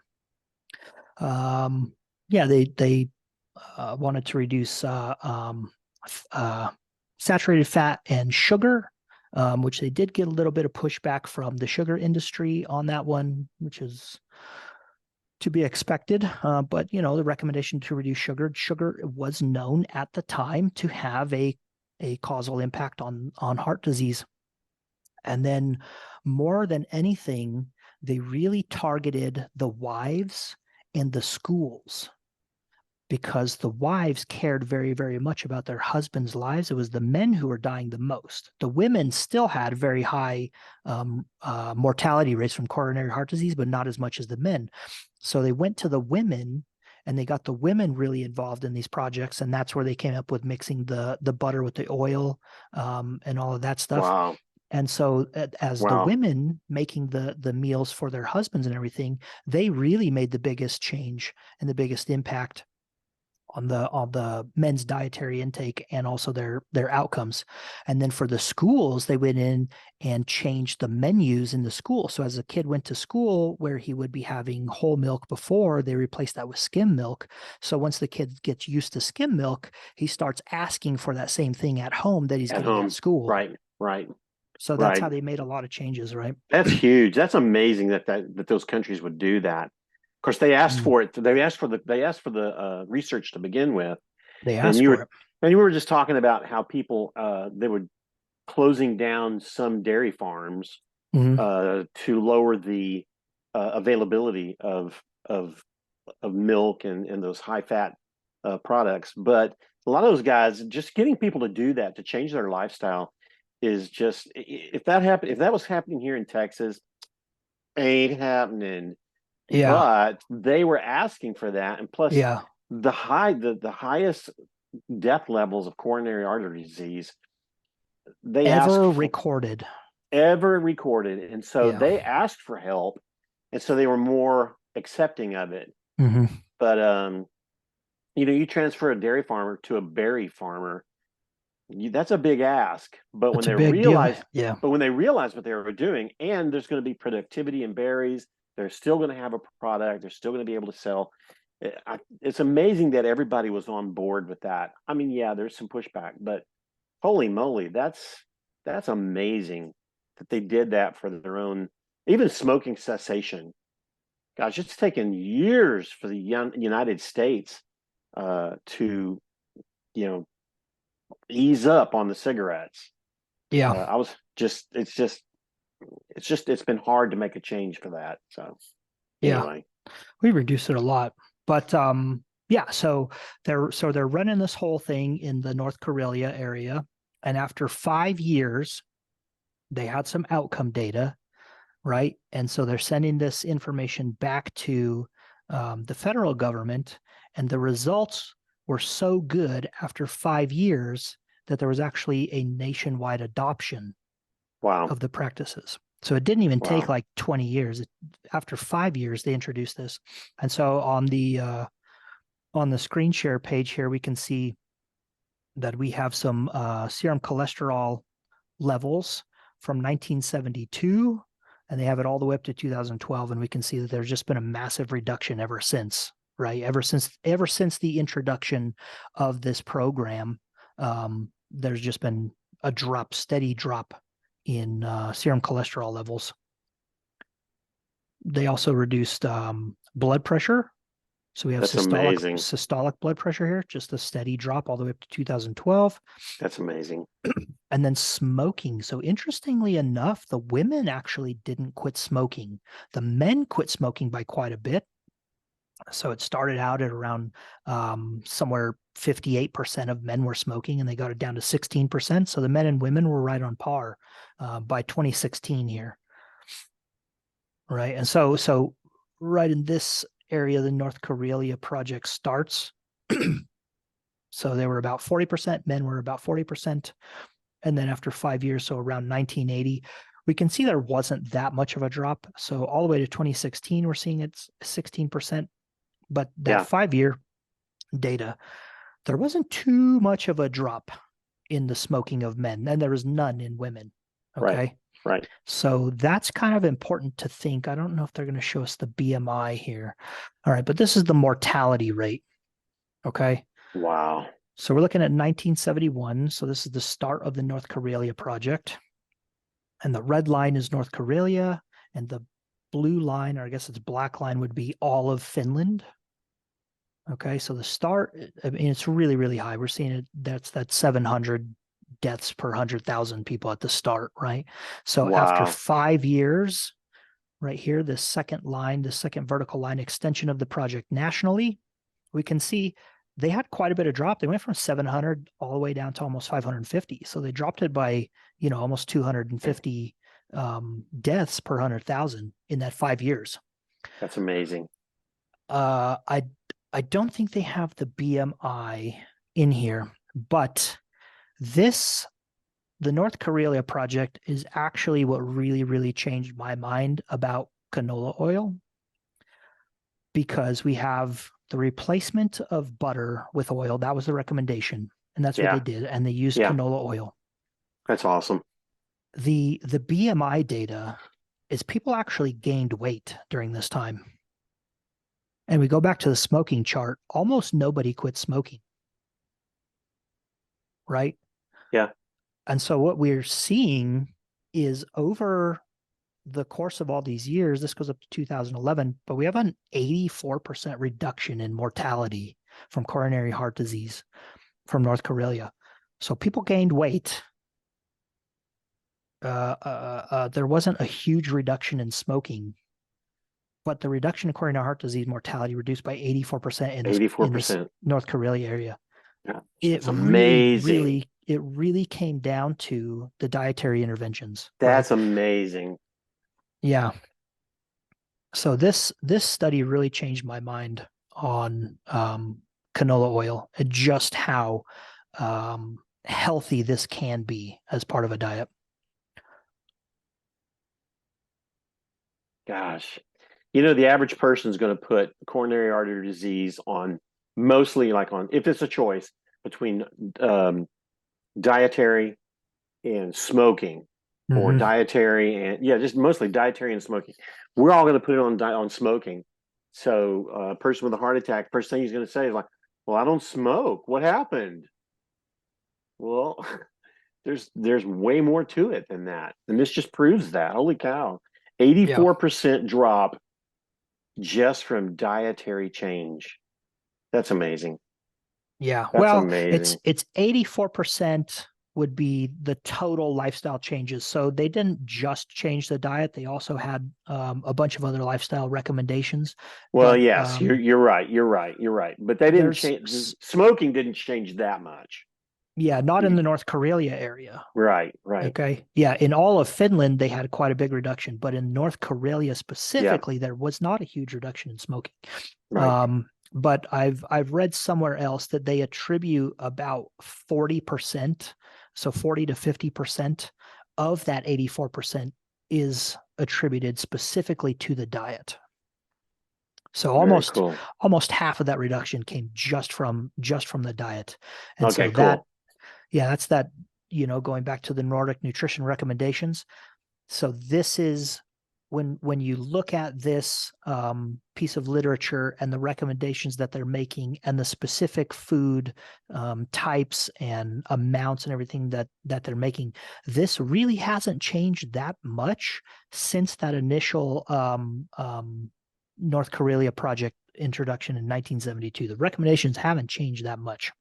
S1: Yeah, they wanted to reduce saturated fat and sugar, which they did get a little bit of pushback from the sugar industry on that one, which is to be expected. But, you know, the recommendation to reduce sugar was known at the time to have a causal impact on heart disease. And then more than anything, they really targeted the wives and the schools, because the wives cared very, very much about their husbands' lives. It was the men who were dying the most. The women still had very high mortality rates from coronary heart disease, but not as much as the men. So they went to the women and they got the women really involved in these projects. And that's where they came up with mixing the butter with the oil and all of that stuff.
S2: Wow.
S1: And so as the women making the meals for their husbands and everything, they really made the biggest change and the biggest impact on the men's dietary intake and also their outcomes. And then for the schools, they went in and changed the menus in the school. So as a kid went to school where he would be having whole milk before, they replaced that with skim milk. So once the kid gets used to skim milk, he starts asking for that same thing at home that he's getting at school.
S2: Right.
S1: So that's how they made a lot of changes, right?
S2: That's huge. That's amazing that those countries would do that. Of course, they asked for it. They asked for the research to begin with.
S1: They asked for it.
S2: And you were just talking about how people they were closing down some dairy farms to lower the availability of milk and those high fat products. But a lot of those guys, just getting people to do that, to change their lifestyle, is just, if that was happening here in Texas, ain't happening.
S1: Yeah.
S2: But they were asking for that, and plus, the highest death levels of coronary artery disease
S1: ever recorded,
S2: and so they asked for help, and so they were more accepting of it. But you transfer a dairy farmer to a berry farmer, that's a big ask. But when they realized what they were doing, and there's going to be productivity in berries, they're still going to have a product, they're still going to be able to sell. It's amazing that everybody was on board with that. I mean, yeah, there's some pushback, but holy moly, that's amazing that they did that for their own. Even smoking cessation, gosh, it's taken years for the United States to ease up on the cigarettes. It's been hard to make a change for that. So anyway,
S1: we reduced it a lot, but so they're running this whole thing in the North Karelia area, and after 5 years, they had some outcome data, right? And so they're sending this information back to the federal government, and the results were so good after 5 years that there was actually a nationwide adoption of the practices. So it didn't even take like 20 years. After 5 years, they introduced this. And so on the screen share page here, we can see that we have some serum cholesterol levels from 1972, and they have it all the way up to 2012. And we can see that there's just been a massive reduction ever since, right? Ever since the introduction of this program, there's just been a steady drop in serum cholesterol levels. They also reduced blood pressure. So we have systolic blood pressure here, just a steady drop all the way up to 2012.
S2: That's amazing.
S1: And then smoking. So interestingly enough, the women actually didn't quit smoking. The men quit smoking by quite a bit. So it started out at around somewhere 58% of men were smoking, and they got it down to 16%. So the men and women were right on par by 2016 here. right? And so right in this area, the North Karelia Project starts. So they were about 40%, men were about 40%. And then after 5 years, so around 1980, we can see there wasn't that much of a drop. So all the way to 2016, we're seeing it's 16%. But that
S2: Yeah,
S1: 5 year data, there wasn't too much of a drop in the smoking of men, and there was none in women.
S2: right,
S1: Okay.
S2: right.
S1: So that's kind of important to think. I don't know if they're going to show us the BMI here. All right, but this is the mortality rate. Okay.
S2: Wow.
S1: So we're looking at 1971. So this is the start of the North Karelia Project. And the red line is North Karelia, and the blue line, or I guess it's black line, would be all of Finland. Okay, so the start, I mean, it's really, really high. We're seeing it, that's 700 deaths per 100,000 people at the start, right? So after
S2: Wow.
S1: 5 years, right here, the second line, the second vertical line extension of the project nationally, we can see they had quite a bit of drop. They went from 700 all the way down to almost 550. So they dropped it by, almost 250 deaths per 100,000 in that 5 years.
S2: That's amazing.
S1: I don't think they have the BMI in here, but the North Karelia Project is actually what really, really changed my mind about canola oil, because we have the replacement of butter with oil. That was the recommendation, and that's what they
S2: Yeah,
S1: did, and they used
S2: yeah.
S1: canola oil.
S2: That's awesome.
S1: The BMI data is people actually gained weight during this time. And we go back to the smoking chart, almost nobody quit smoking, right?
S2: Yeah.
S1: And so what we're seeing is over the course of all these years, this goes up to 2011, but we have an 84% reduction in mortality from coronary heart disease from North Karelia. So people gained weight. There wasn't a huge reduction in smoking, but the reduction in coronary heart disease mortality reduced by 84% in this
S2: 84%.
S1: North Karelia area.
S2: Yeah.
S1: It
S2: That's
S1: really,
S2: amazing.
S1: really, it really came down to the dietary interventions, right?
S2: That's amazing.
S1: Yeah. So this study really changed my mind on canola oil and just how healthy this can be as part of a diet.
S2: Gosh. The average person is going to put coronary artery disease on mostly like on, if it's a choice between um, dietary and smoking, or
S1: Mm-hmm.
S2: dietary and, yeah, just mostly dietary and smoking. We're all going to put it on smoking. So a person with a heart attack, first thing he's going to say is like, well, I don't smoke. What happened? Well, there's way more to it than that. And this just proves that. Holy cow.
S1: Yeah.
S2: 84% drop just from dietary change. That's amazing.
S1: Yeah.
S2: That's
S1: Well, it's
S2: amazing.
S1: it's 84% would be the total lifestyle changes. So they didn't just change the diet; they also had a bunch of other lifestyle recommendations.
S2: Well,
S1: But
S2: yes, you're right. You're right. You're right. But they didn't
S1: there's
S2: change. Smoking didn't change that much.
S1: yeah, not in the North Karelia area.
S2: Right. Right.
S1: Okay. Yeah. In all of Finland, they had quite a big reduction, but in North Karelia
S2: Yeah.
S1: specifically, there was not a huge reduction in smoking.
S2: Right.
S1: But I've read somewhere else that they attribute about 40%, so 40 to 50% of that 84% is attributed specifically to the diet. So
S2: Very
S1: almost
S2: cool.
S1: almost half of that reduction came just from the diet. And
S2: Okay.
S1: so that
S2: Cool.
S1: yeah, that's that, going back to the Nordic Nutrition Recommendations. So this is when you look at this piece of literature and the recommendations that they're making and the specific food types and amounts and everything that they're making, this really hasn't changed that much since that initial North Karelia Project introduction in 1972. The recommendations haven't changed that much.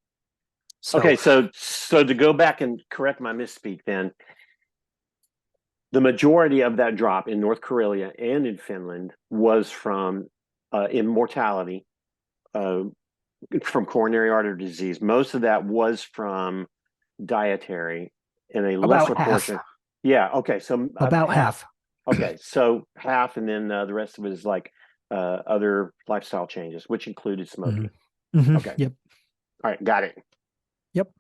S1: So
S2: Okay. So to go back and correct my misspeak, then the majority of that drop in North Karelia and in Finland was from immortality, uh, from coronary artery disease. Most of that was from dietary, and a lesser
S1: about half,
S2: portion. Yeah. Okay. So
S1: about
S2: half.
S1: half.
S2: Okay, so half, and then the rest of it is like other lifestyle changes, which included
S1: Mhm.
S2: smoking.
S1: Mhm.
S2: Okay,
S1: Yep.
S2: all right, got it.
S1: Yep.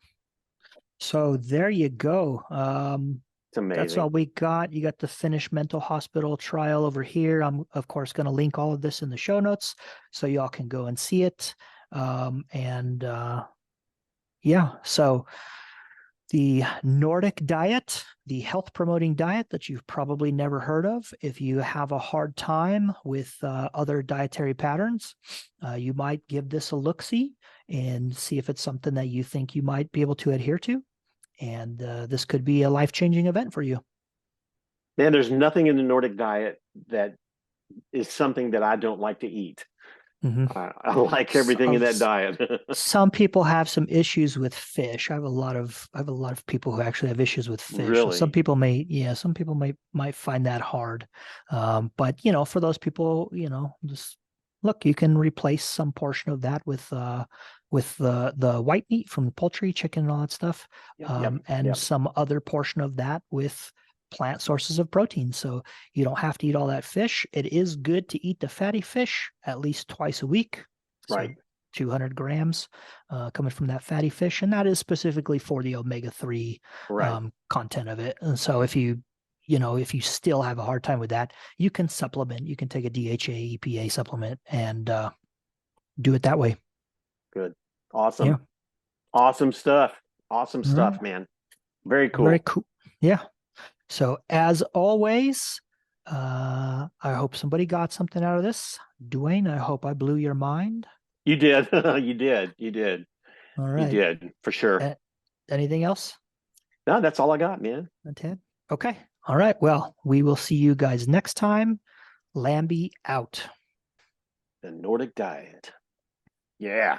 S1: So there you go.
S2: It's
S1: That's
S2: amazing.
S1: all we got. You got the Finnish mental hospital trial over here. I'm, of course, going to link all of this in the show notes so y'all can go and see it. And yeah, so the Nordic diet, the health promoting diet that you've probably never heard of. If you have a hard time with other dietary patterns, you might give this a look-see and see if it's something that you think you might be able to adhere to. And this could be a life-changing event for you.
S2: Man, there's nothing in the Nordic diet that is something that I don't like to eat.
S1: Mhm.
S2: I like everything in that diet.
S1: Some people have some issues with fish. I have a lot of people who actually have issues with fish. So some
S2: Really?
S1: people may, yeah, some people might find that hard. But for those people, just look, you can replace some portion of that with the white meat from the poultry, chicken, and all that stuff,
S2: Yep, yep,
S1: and
S2: yep.
S1: some other portion of that with plant sources of protein. So you don't have to eat all that fish. It is good to eat the fatty fish at least twice a week. So
S2: Right,
S1: 200 grams coming from that fatty fish, and that is specifically for the omega-3
S2: right.
S1: content of it. And so if you still have a hard time with that, you can supplement. You can take a DHA, EPA supplement and do it that way.
S2: Good.
S1: Yeah.
S2: Awesome. Awesome stuff. Awesome
S1: All right.
S2: stuff, man. Very
S1: Very
S2: cool.
S1: cool. Yeah. So as always, I hope somebody got something out of this. Dwayne, I hope I blew your mind.
S2: You did. You did. You did.
S1: All
S2: You
S1: right.
S2: did for sure.
S1: Uh, Anything else,
S2: No, that's all I got, man.
S1: Ted? Okay. All right. Well, we will see you guys next time. Lambie out.
S2: The Nordic diet. Yeah.